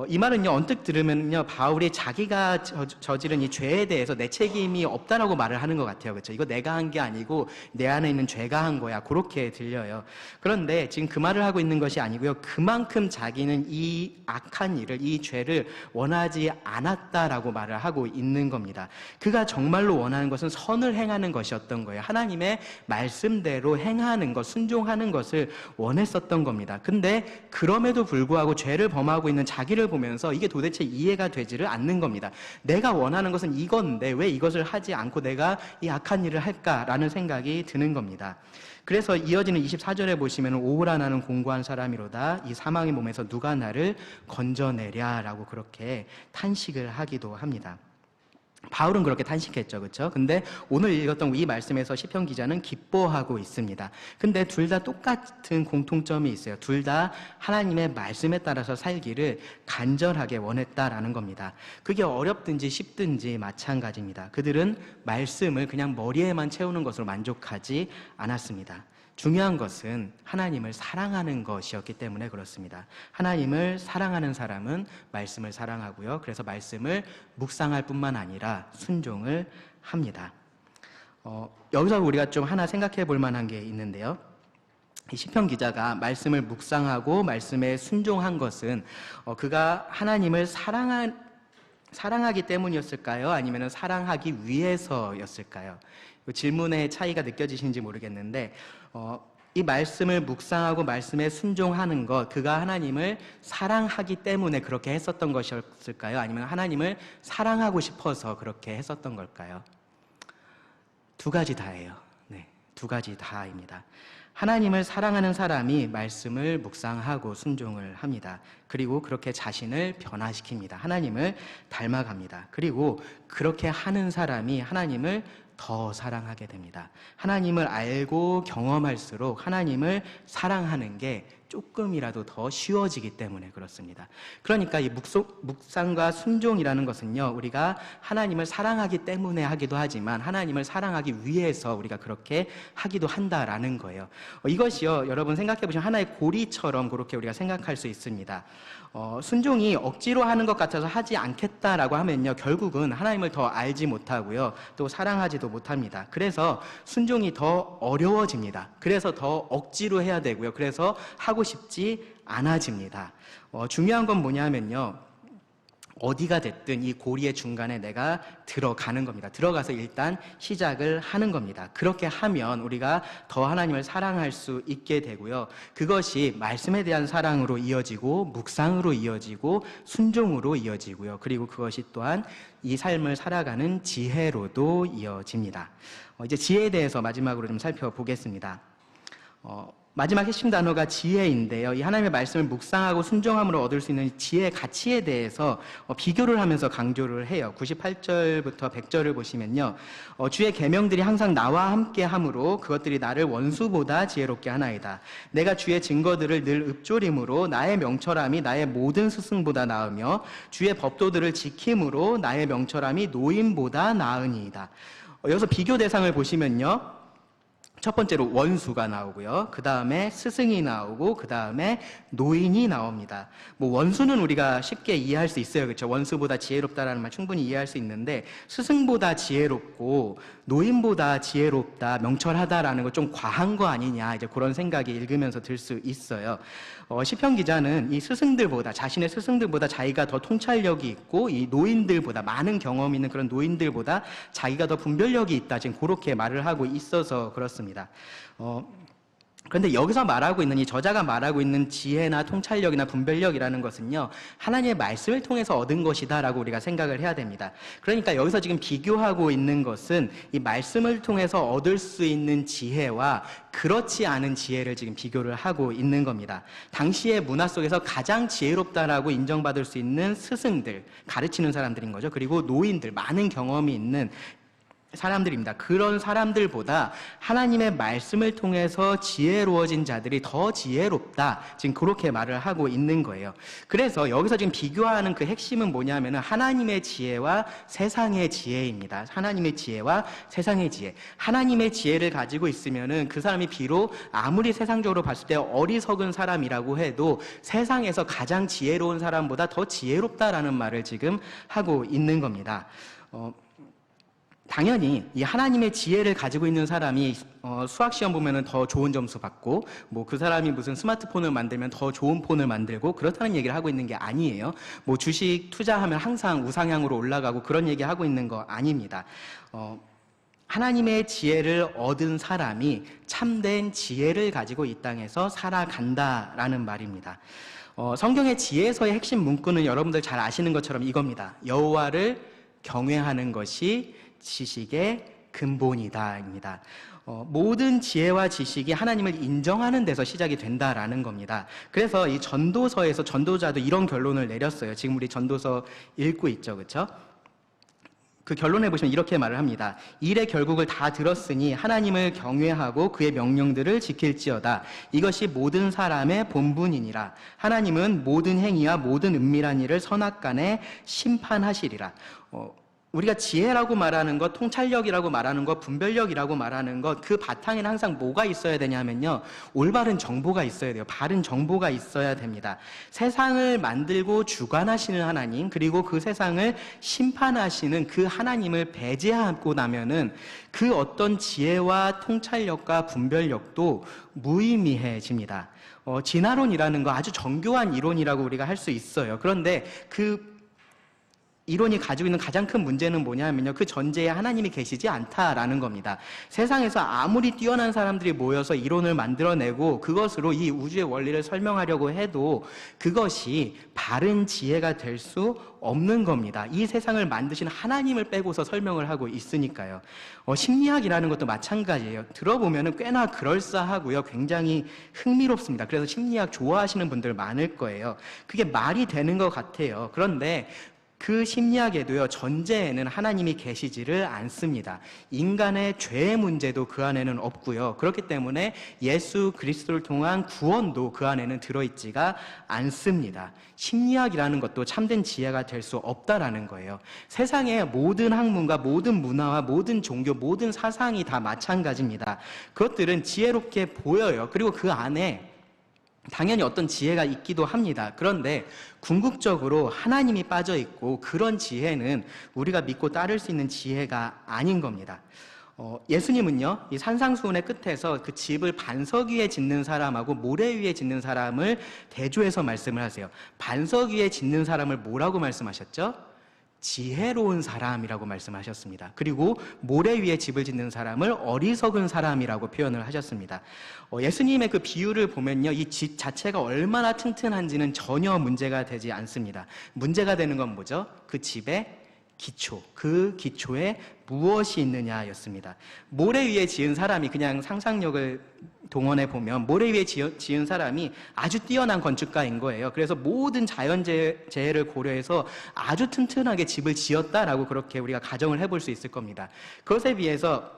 이 말은요, 언뜻 들으면요, 바울이 자기가 저지른 이 죄에 대해서 내 책임이 없다라고 말을 하는 것 같아요. 그렇죠? 이거 내가 한 게 아니고 내 안에 있는 죄가 한 거야. 그렇게 들려요. 그런데 지금 그 말을 하고 있는 것이 아니고요, 그만큼 자기는 이 악한 일을, 이 죄를 원하지 않았다라고 말을 하고 있는 겁니다. 그가 정말로 원하는 것은 선을 행하는 것이었던 거예요. 하나님의 말씀대로 행하는 것, 순종하는 것을 원했었던 겁니다. 근데 그럼에도 불구하고 죄를 범하고 있는 자기를 보면서 이게 도대체 이해가 되지를 않는 겁니다. 내가 원하는 것은 이건데 왜 이것을 하지 않고 내가 이 악한 일을 할까라는 생각이 드는 겁니다. 그래서 이어지는 24절에 보시면 오호라 나는 공고한 사람이로다. 이 사망의 몸에서 누가 나를 건져내랴라고 그렇게 탄식을 하기도 합니다. 바울은 그렇게 탄식했죠. 그렇죠? 근데 오늘 읽었던 이 말씀에서 시편 기자는 기뻐하고 있습니다. 근데 둘 다 똑같은 공통점이 있어요. 둘 다 하나님의 말씀에 따라서 살기를 간절하게 원했다라는 겁니다. 그게 어렵든지 쉽든지 마찬가지입니다. 그들은 말씀을 그냥 머리에만 채우는 것으로 만족하지 않았습니다. 중요한 것은 하나님을 사랑하는 것이었기 때문에 그렇습니다. 하나님을 사랑하는 사람은 말씀을 사랑하고요. 그래서 말씀을 묵상할 뿐만 아니라 순종을 합니다. 여기서 우리가 좀 하나 생각해 볼 만한 게 있는데요. 이 시편 기자가 말씀을 묵상하고 말씀에 순종한 것은 그가 하나님을 사랑하기 때문이었을까요? 아니면 사랑하기 위해서였을까요? 질문의 차이가 느껴지시는지 모르겠는데 이 말씀을 묵상하고 말씀에 순종하는 것, 그가 하나님을 사랑하기 때문에 그렇게 했었던 것이었을까요? 아니면 하나님을 사랑하고 싶어서 그렇게 했었던 걸까요? 두 가지 다예요. 네, 두 가지 다입니다. 하나님을 사랑하는 사람이 말씀을 묵상하고 순종을 합니다. 그리고 그렇게 자신을 변화시킵니다. 하나님을 닮아갑니다. 그리고 그렇게 하는 사람이 하나님을 더 사랑하게 됩니다. 하나님을 알고 경험할수록 하나님을 사랑하는 게 조금이라도 더 쉬워지기 때문에 그렇습니다. 그러니까 이 묵상과 순종이라는 것은요, 우리가 하나님을 사랑하기 때문에 하기도 하지만 하나님을 사랑하기 위해서 우리가 그렇게 하기도 한다라는 거예요. 이것이요, 여러분 생각해 보시면 하나의 고리처럼 그렇게 우리가 생각할 수 있습니다. 순종이 억지로 하는 것 같아서 하지 않겠다라고 하면요, 결국은 하나님을 더 알지 못하고요, 또 사랑하지도 못합니다. 그래서 순종이 더 어려워집니다. 그래서 더 억지로 해야 되고요. 그래서 하고 싶지 않아집니다. 중요한 건 뭐냐면요, 어디가 됐든 이 고리의 중간에 내가 들어가는 겁니다. 들어가서 일단 시작을 하는 겁니다. 그렇게 하면 우리가 더 하나님을 사랑할 수 있게 되고요. 그것이 말씀에 대한 사랑으로 이어지고 묵상으로 이어지고 순종으로 이어지고요. 그리고 그것이 또한 이 삶을 살아가는 지혜로도 이어집니다. 이제 지혜에 대해서 마지막으로 좀 살펴보겠습니다. 마지막 핵심 단어가 지혜인데요. 이 하나님의 말씀을 묵상하고 순종함으로 얻을 수 있는 지혜의 가치에 대해서 비교를 하면서 강조를 해요. 98절부터 100절을 보시면요, 주의 계명들이 항상 나와 함께 함으로 그것들이 나를 원수보다 지혜롭게 하나이다. 내가 주의 증거들을 늘 읊조림으로 나의 명철함이 나의 모든 스승보다 나으며 주의 법도들을 지킴으로 나의 명철함이 노인보다 나으니이다. 여기서 비교 대상을 보시면요, 첫 번째로 원수가 나오고요. 그 다음에 스승이 나오고 그 다음에 노인이 나옵니다. 원수는 우리가 쉽게 이해할 수 있어요. 그렇죠? 원수보다 지혜롭다라는 말 충분히 이해할 수 있는데 스승보다 지혜롭고 노인보다 지혜롭다, 명철하다라는 거 좀 과한 거 아니냐, 이제 그런 생각이 읽으면서 들 수 있어요. 시편 기자는 이 스승들보다, 자신의 스승들보다 자기가 더 통찰력이 있고 이 노인들보다, 많은 경험 있는 그런 노인들보다 자기가 더 분별력이 있다, 지금 그렇게 말을 하고 있어서 그렇습니다. 그런데 여기서 말하고 있는 이 저자가 말하고 있는 지혜나 통찰력이나 분별력이라는 것은요, 하나님의 말씀을 통해서 얻은 것이다라고 우리가 생각을 해야 됩니다. 그러니까 여기서 지금 비교하고 있는 것은 이 말씀을 통해서 얻을 수 있는 지혜와 그렇지 않은 지혜를 지금 비교를 하고 있는 겁니다. 당시의 문화 속에서 가장 지혜롭다라고 인정받을 수 있는 스승들, 가르치는 사람들인 거죠. 그리고 노인들, 많은 경험이 있는 사람들입니다. 그런 사람들보다 하나님의 말씀을 통해서 지혜로워진 자들이 더 지혜롭다, 지금 그렇게 말을 하고 있는 거예요. 그래서 여기서 지금 비교하는 그 핵심은 뭐냐면은 하나님의 지혜와 세상의 지혜입니다. 하나님의 지혜와 세상의 지혜. 하나님의 지혜를 가지고 있으면은 그 사람이 비록 아무리 세상적으로 봤을 때 어리석은 사람이라고 해도 세상에서 가장 지혜로운 사람보다 더 지혜롭다라는 말을 지금 하고 있는 겁니다. 당연히 이 하나님의 지혜를 가지고 있는 사람이 수학 시험 보면은 더 좋은 점수 받고, 뭐 그 사람이 무슨 스마트폰을 만들면 더 좋은 폰을 만들고, 그렇다는 얘기를 하고 있는 게 아니에요. 뭐 주식 투자하면 항상 우상향으로 올라가고 그런 얘기 하고 있는 거 아닙니다. 하나님의 지혜를 얻은 사람이 참된 지혜를 가지고 이 땅에서 살아간다라는 말입니다. 성경의 지혜에서의 핵심 문구는 여러분들 잘 아시는 것처럼 이겁니다. 여호와를 경외하는 것이 지식의 근본이다입니다. 모든 지혜와 지식이 하나님을 인정하는 데서 시작이 된다라는 겁니다. 그래서 이 전도서에서 전도자도 이런 결론을 내렸어요. 지금 우리 전도서 읽고 있죠, 그렇죠? 그 결론에 보시면 이렇게 말을 합니다. 일의 결국을 다 들었으니 하나님을 경외하고 그의 명령들을 지킬지어다. 이것이 모든 사람의 본분이니라. 하나님은 모든 행위와 모든 은밀한 일을 선악간에 심판하시리라. 우리가 지혜라고 말하는 것, 통찰력이라고 말하는 것, 분별력이라고 말하는 것, 그 바탕에는 항상 뭐가 있어야 되냐면요, 올바른 정보가 있어야 돼요. 바른 정보가 있어야 됩니다. 세상을 만들고 주관하시는 하나님, 그리고 그 세상을 심판하시는 그 하나님을 배제하고 나면은 그 어떤 지혜와 통찰력과 분별력도 무의미해집니다. 진화론이라는 거 아주 정교한 이론이라고 우리가 할 수 있어요. 그런데 그 이론이 가지고 있는 가장 큰 문제는 뭐냐면요, 그 전제에 하나님이 계시지 않다라는 겁니다. 세상에서 아무리 뛰어난 사람들이 모여서 이론을 만들어내고 그것으로 이 우주의 원리를 설명하려고 해도 그것이 바른 지혜가 될 수 없는 겁니다. 이 세상을 만드신 하나님을 빼고서 설명을 하고 있으니까요. 심리학이라는 것도 마찬가지예요. 들어보면 꽤나 그럴싸하고요, 굉장히 흥미롭습니다. 그래서 심리학 좋아하시는 분들 많을 거예요. 그게 말이 되는 것 같아요. 그런데 그 심리학에도요, 전제에는 하나님이 계시지를 않습니다. 인간의 죄의 문제도 그 안에는 없고요. 그렇기 때문에 예수 그리스도를 통한 구원도 그 안에는 들어있지가 않습니다. 심리학이라는 것도 참된 지혜가 될 수 없다라는 거예요. 세상의 모든 학문과 모든 문화와 모든 종교, 모든 사상이 다 마찬가지입니다. 그것들은 지혜롭게 보여요. 그리고 그 안에 당연히 어떤 지혜가 있기도 합니다. 그런데 궁극적으로 하나님이 빠져 있고 그런 지혜는 우리가 믿고 따를 수 있는 지혜가 아닌 겁니다. 예수님은요, 이 산상수훈의 끝에서 그 집을 반석 위에 짓는 사람하고 모래 위에 짓는 사람을 대조해서 말씀을 하세요. 반석 위에 짓는 사람을 뭐라고 말씀하셨죠? 지혜로운 사람이라고 말씀하셨습니다. 그리고 모래 위에 집을 짓는 사람을 어리석은 사람이라고 표현을 하셨습니다. 예수님의 그 비유를 보면요, 이 집 자체가 얼마나 튼튼한지는 전혀 문제가 되지 않습니다. 문제가 되는 건 뭐죠? 그 집의 기초, 그 기초에 무엇이 있느냐였습니다. 모래 위에 지은 사람이, 그냥 상상력을 동원해 보면 모래 위에 지은 사람이 아주 뛰어난 건축가인 거예요. 그래서 모든 자연재해를 고려해서 아주 튼튼하게 집을 지었다라고 그렇게 우리가 가정을 해볼 수 있을 겁니다. 그것에 비해서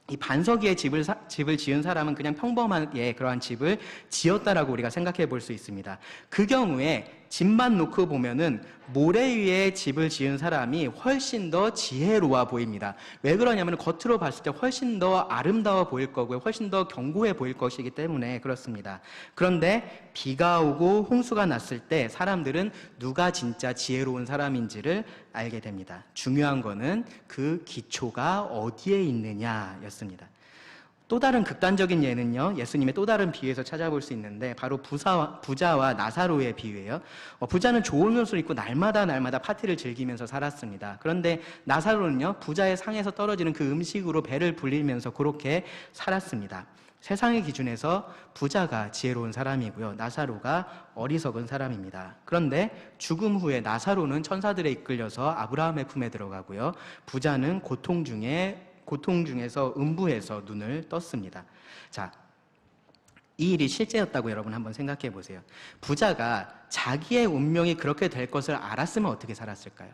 이 반석 위에 집을 지은 사람은 그냥 평범하게 그러한 집을 지었다라고 우리가 생각해 볼 수 있습니다. 그 경우에 집만 놓고 보면은 모래 위에 집을 지은 사람이 훨씬 더 지혜로워 보입니다. 왜 그러냐면 겉으로 봤을 때 훨씬 더 아름다워 보일 거고요, 훨씬 더 견고해 보일 것이기 때문에 그렇습니다. 그런데 비가 오고 홍수가 났을 때 사람들은 누가 진짜 지혜로운 사람인지를 알게 됩니다. 중요한 거는 그 기초가 어디에 있느냐였습니다. 또 다른 극단적인 예는요, 예수님의 또 다른 비유에서 찾아볼 수 있는데 바로 부자와 나사로의 비유예요. 부자는 좋은 옷을 입고 날마다 파티를 즐기면서 살았습니다. 그런데 나사로는요, 부자의 상에서 떨어지는 그 음식으로 배를 불리면서 그렇게 살았습니다. 세상의 기준에서 부자가 지혜로운 사람이고요. 나사로가 어리석은 사람입니다. 그런데 죽음 후에 나사로는 천사들에 이끌려서 아브라함의 품에 들어가고요. 부자는 고통 중에서 음부에서 눈을 떴습니다. 자, 이 일이 실제였다고 여러분 한번 생각해 보세요. 부자가 자기의 운명이 그렇게 될 것을 알았으면 어떻게 살았을까요?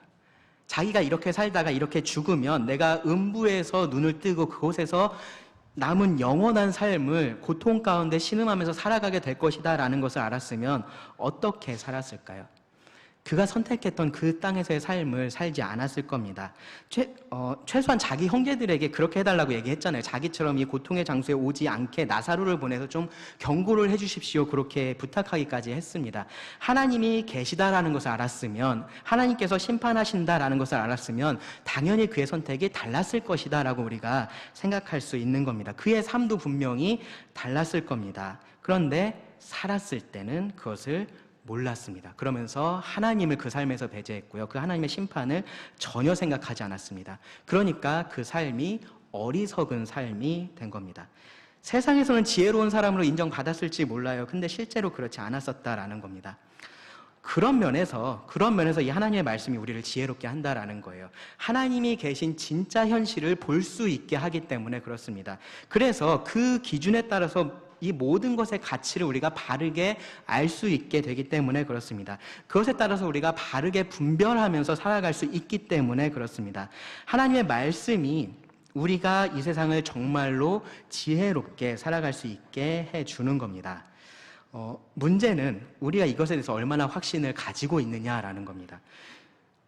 자기가 이렇게 살다가 이렇게 죽으면 내가 음부에서 눈을 뜨고 그곳에서 남은 영원한 삶을 고통 가운데 신음하면서 살아가게 될 것이다 라는 것을 알았으면 어떻게 살았을까요? 그가 선택했던 그 땅에서의 삶을 살지 않았을 겁니다. 최소한 자기 형제들에게 그렇게 해달라고 얘기했잖아요. 자기처럼 이 고통의 장소에 오지 않게 나사로를 보내서 좀 경고를 해주십시오. 그렇게 부탁하기까지 했습니다. 하나님이 계시다라는 것을 알았으면, 하나님께서 심판하신다라는 것을 알았으면 당연히 그의 선택이 달랐을 것이다 라고 우리가 생각할 수 있는 겁니다. 그의 삶도 분명히 달랐을 겁니다. 그런데 살았을 때는 그것을 몰랐습니다. 그러면서 하나님을 그 삶에서 배제했고요. 그 하나님의 심판을 전혀 생각하지 않았습니다. 그러니까 그 삶이 어리석은 삶이 된 겁니다. 세상에서는 지혜로운 사람으로 인정받았을지 몰라요. 근데 실제로 그렇지 않았었다라는 겁니다. 그런 면에서 이 하나님의 말씀이 우리를 지혜롭게 한다라는 거예요. 하나님이 계신 진짜 현실을 볼 수 있게 하기 때문에 그렇습니다. 그래서 그 기준에 따라서 이 모든 것의 가치를 우리가 바르게 알 수 있게 되기 때문에 그렇습니다. 그것에 따라서 우리가 바르게 분별하면서 살아갈 수 있기 때문에 그렇습니다. 하나님의 말씀이 우리가 이 세상을 정말로 지혜롭게 살아갈 수 있게 해주는 겁니다. 문제는 우리가 이것에 대해서 얼마나 확신을 가지고 있느냐라는 겁니다.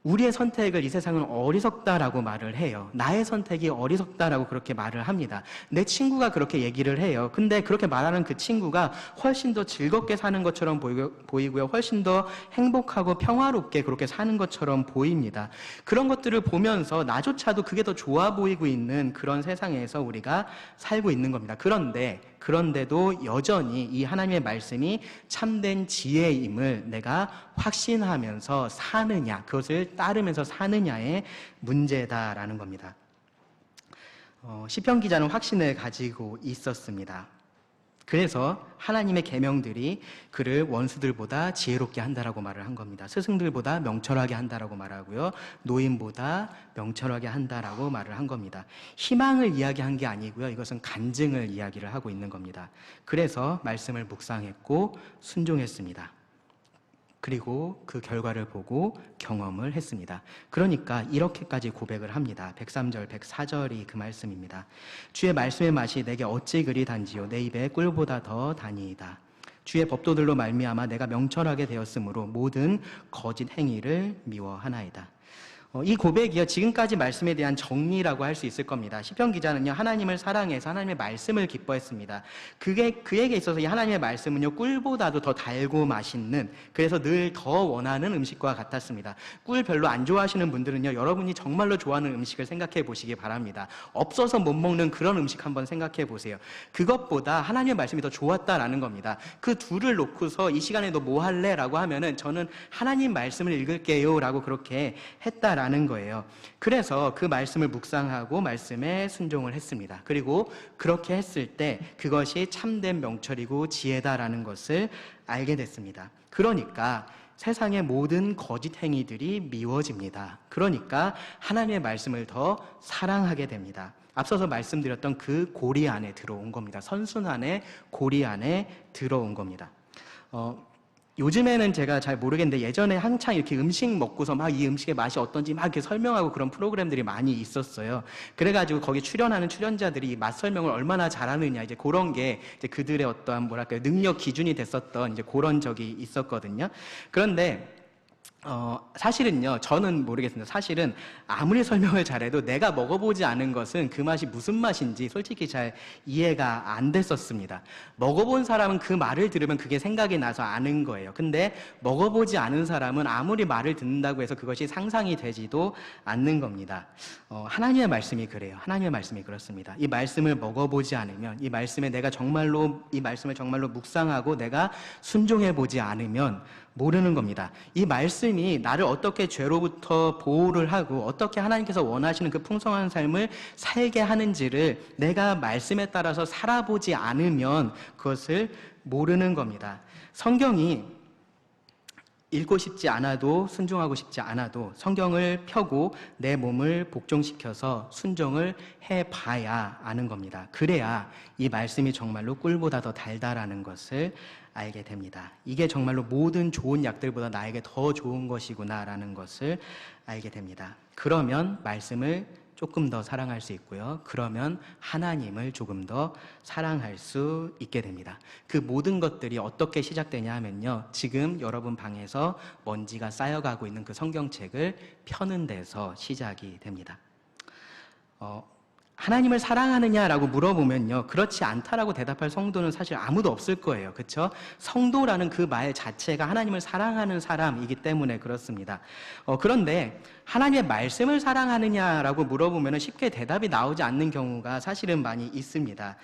우리의 선택을 이 세상은 어리석다라고 말을 해요. 나의 선택이 어리석다라고 그렇게 말을 합니다. 내 친구가 그렇게 얘기를 해요. 근데 그렇게 말하는 그 친구가 훨씬 더 즐겁게 사는 것처럼 보이고요. 훨씬 더 행복하고 평화롭게 그렇게 사는 것처럼 보입니다. 그런 것들을 보면서 나조차도 그게 더 좋아 보이고 있는 그런 세상에서 우리가 살고 있는 겁니다. 그런데도 여전히 이 하나님의 말씀이 참된 지혜임을 내가 확신하면서 사느냐, 그것을 따르면서 사느냐의 문제다라는 겁니다. 시편 기자는 확신을 가지고 있었습니다. 그래서 하나님의 계명들이 그를 원수들보다 지혜롭게 한다라고 말을 한 겁니다. 스승들보다 명철하게 한다라고 말하고요. 노인보다 명철하게 한다라고 말을 한 겁니다. 희망을 이야기한 게 아니고요. 이것은 간증을 이야기를 하고 있는 겁니다. 그래서 말씀을 묵상했고 순종했습니다. 그리고 그 결과를 보고 경험을 했습니다. 그러니까 이렇게까지 고백을 합니다. 103절, 104절이 그 말씀입니다. 주의 말씀의 맛이 내게 어찌 그리 단지요 내 입에 꿀보다 더 다니이다. 주의 법도들로 말미암아 내가 명철하게 되었으므로 모든 거짓 행위를 미워하나이다. 이 고백이요, 지금까지 말씀에 대한 정리라고 할 수 있을 겁니다. 시편 기자는요, 하나님을 사랑해서 하나님의 말씀을 기뻐했습니다. 그에게 있어서 이 하나님의 말씀은요, 꿀보다도 더 달고 맛있는, 그래서 늘 더 원하는 음식과 같았습니다. 꿀 별로 안 좋아하시는 분들은요, 여러분이 정말로 좋아하는 음식을 생각해 보시기 바랍니다. 없어서 못 먹는 그런 음식 한번 생각해 보세요. 그것보다 하나님의 말씀이 더 좋았다라는 겁니다. 그 둘을 놓고서 이 시간에 너 뭐 할래? 라고 하면은 저는 하나님 말씀을 읽을게요 라고 그렇게 했다라는 거예요. 그래서 그 말씀을 묵상하고 말씀에 순종을 했습니다. 그리고 그렇게 했을 때 그것이 참된 명철이고 지혜다라는 것을 알게 됐습니다. 그러니까 세상의 모든 거짓 행위들이 미워집니다. 그러니까 하나님의 말씀을 더 사랑하게 됩니다. 앞서서 말씀드렸던 그 고리 안에 들어온 겁니다. 선순환의 고리 안에 들어온 겁니다. 요즘에는 제가 잘 모르겠는데 예전에 한창 이렇게 음식 먹고서 막 이 음식의 맛이 어떤지 막 이렇게 설명하고 그런 프로그램들이 많이 있었어요. 그래가지고 거기 출연하는 출연자들이 맛 설명을 얼마나 잘하느냐, 이제 그런 게 이제 그들의 어떠한 뭐랄까요, 능력 기준이 됐었던 이제 그런 적이 있었거든요. 그런데 사실은요, 저는 모르겠습니다. 사실은 아무리 설명을 잘해도 내가 먹어보지 않은 것은 그 맛이 무슨 맛인지 솔직히 잘 이해가 안 됐었습니다. 먹어본 사람은 그 말을 들으면 그게 생각이 나서 아는 거예요. 근데 먹어보지 않은 사람은 아무리 말을 듣는다고 해서 그것이 상상이 되지도 않는 겁니다. 하나님의 말씀이 그래요. 하나님의 말씀이 그렇습니다. 이 말씀을 먹어보지 않으면, 이 말씀을 정말로 묵상하고 내가 순종해보지 않으면 모르는 겁니다. 이 말씀이 나를 어떻게 죄로부터 보호를 하고 어떻게 하나님께서 원하시는 그 풍성한 삶을 살게 하는지를 내가 말씀에 따라서 살아보지 않으면 그것을 모르는 겁니다. 성경이 읽고 싶지 않아도, 순종하고 싶지 않아도 성경을 펴고 내 몸을 복종시켜서 순종을 해봐야 아는 겁니다. 그래야 이 말씀이 정말로 꿀보다 더 달다라는 것을 알게 됩니다. 이게 정말로 모든 좋은 약들보다 나에게 더 좋은 것이구나라는 것을 알게 됩니다. 그러면 말씀을 조금 더 사랑할 수 있고요. 그러면 하나님을 조금 더 사랑할 수 있게 됩니다. 그 모든 것들이 어떻게 시작되냐 하면요. 지금 여러분 방에서 먼지가 쌓여가고 있는 그 성경책을 펴는 데서 시작이 됩니다. 하나님을 사랑하느냐라고 물어보면요. 그렇지 않다라고 대답할 성도는 사실 아무도 없을 거예요. 그렇죠? 성도라는 그 말 자체가 하나님을 사랑하는 사람이기 때문에 그렇습니다. 그런데 하나님의 말씀을 사랑하느냐라고 물어보면 쉽게 대답이 나오지 않는 경우가 사실은 많이 있습니다.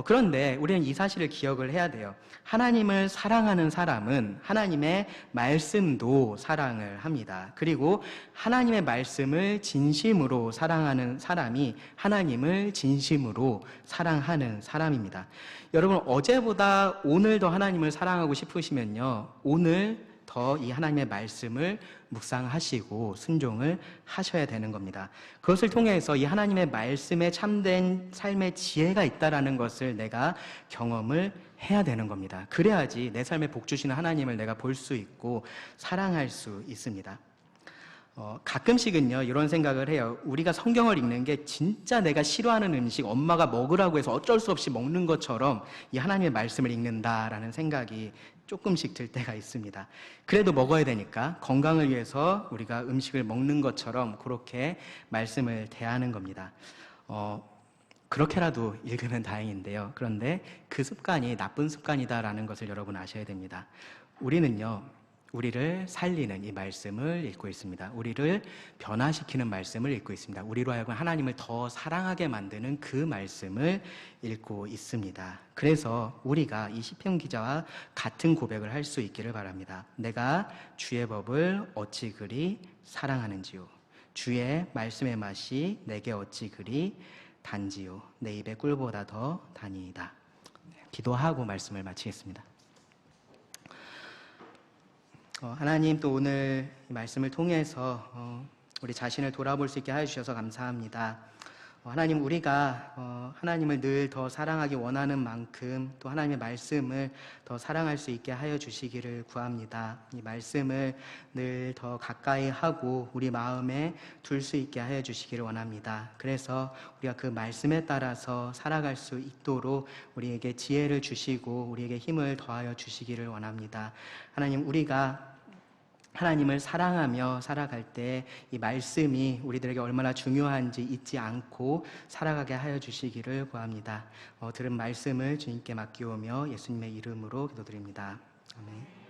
그런데 우리는 이 사실을 기억을 해야 돼요. 하나님을 사랑하는 사람은 하나님의 말씀도 사랑을 합니다. 그리고 하나님의 말씀을 진심으로 사랑하는 사람이 하나님을 진심으로 사랑하는 사람입니다. 여러분, 어제보다 오늘 더 하나님을 사랑하고 싶으시면요, 오늘 더 이 하나님의 말씀을 묵상하시고 순종을 하셔야 되는 겁니다. 그것을 통해서 이 하나님의 말씀에 참된 삶의 지혜가 있다라는 것을 내가 경험을 해야 되는 겁니다. 그래야지 내 삶에 복 주시는 하나님을 내가 볼 수 있고 사랑할 수 있습니다. 가끔씩은요 이런 생각을 해요. 우리가 성경을 읽는 게 진짜 내가 싫어하는 음식 엄마가 먹으라고 해서 어쩔 수 없이 먹는 것처럼 이 하나님의 말씀을 읽는다라는 생각이 조금씩 들 때가 있습니다. 그래도 먹어야 되니까 건강을 위해서 우리가 음식을 먹는 것처럼 그렇게 말씀을 대하는 겁니다. 그렇게라도 읽으면 다행인데요. 그런데 그 습관이 나쁜 습관이다라는 것을 여러분 아셔야 됩니다. 우리를 살리는 이 말씀을 읽고 있습니다. 우리를 변화시키는 말씀을 읽고 있습니다. 우리로 하여금 하나님을 더 사랑하게 만드는 그 말씀을 읽고 있습니다. 그래서 우리가 이 시편 기자와 같은 고백을 할 수 있기를 바랍니다. 내가 주의 법을 어찌 그리 사랑하는지요. 주의 말씀의 맛이 내게 어찌 그리 단지요. 내 입의 꿀보다 더 다니이다. 기도하고 말씀을 마치겠습니다. 하나님, 또 오늘 이 말씀을 통해서 우리 자신을 돌아볼 수 있게 해주셔서 감사합니다. 하나님, 우리가 하나님을 늘 더 사랑하기 원하는 만큼 또 하나님의 말씀을 더 사랑할 수 있게 하여 주시기를 구합니다. 이 말씀을 늘 더 가까이 하고 우리 마음에 둘 수 있게 하여 주시기를 원합니다. 그래서 우리가 그 말씀에 따라서 살아갈 수 있도록 우리에게 지혜를 주시고 우리에게 힘을 더하여 주시기를 원합니다. 하나님, 우리가 하나님을 사랑하며 살아갈 때 이 말씀이 우리들에게 얼마나 중요한지 잊지 않고 살아가게 하여 주시기를 구합니다. 들은 말씀을 주님께 맡기오며 예수님의 이름으로 기도드립니다. 아멘.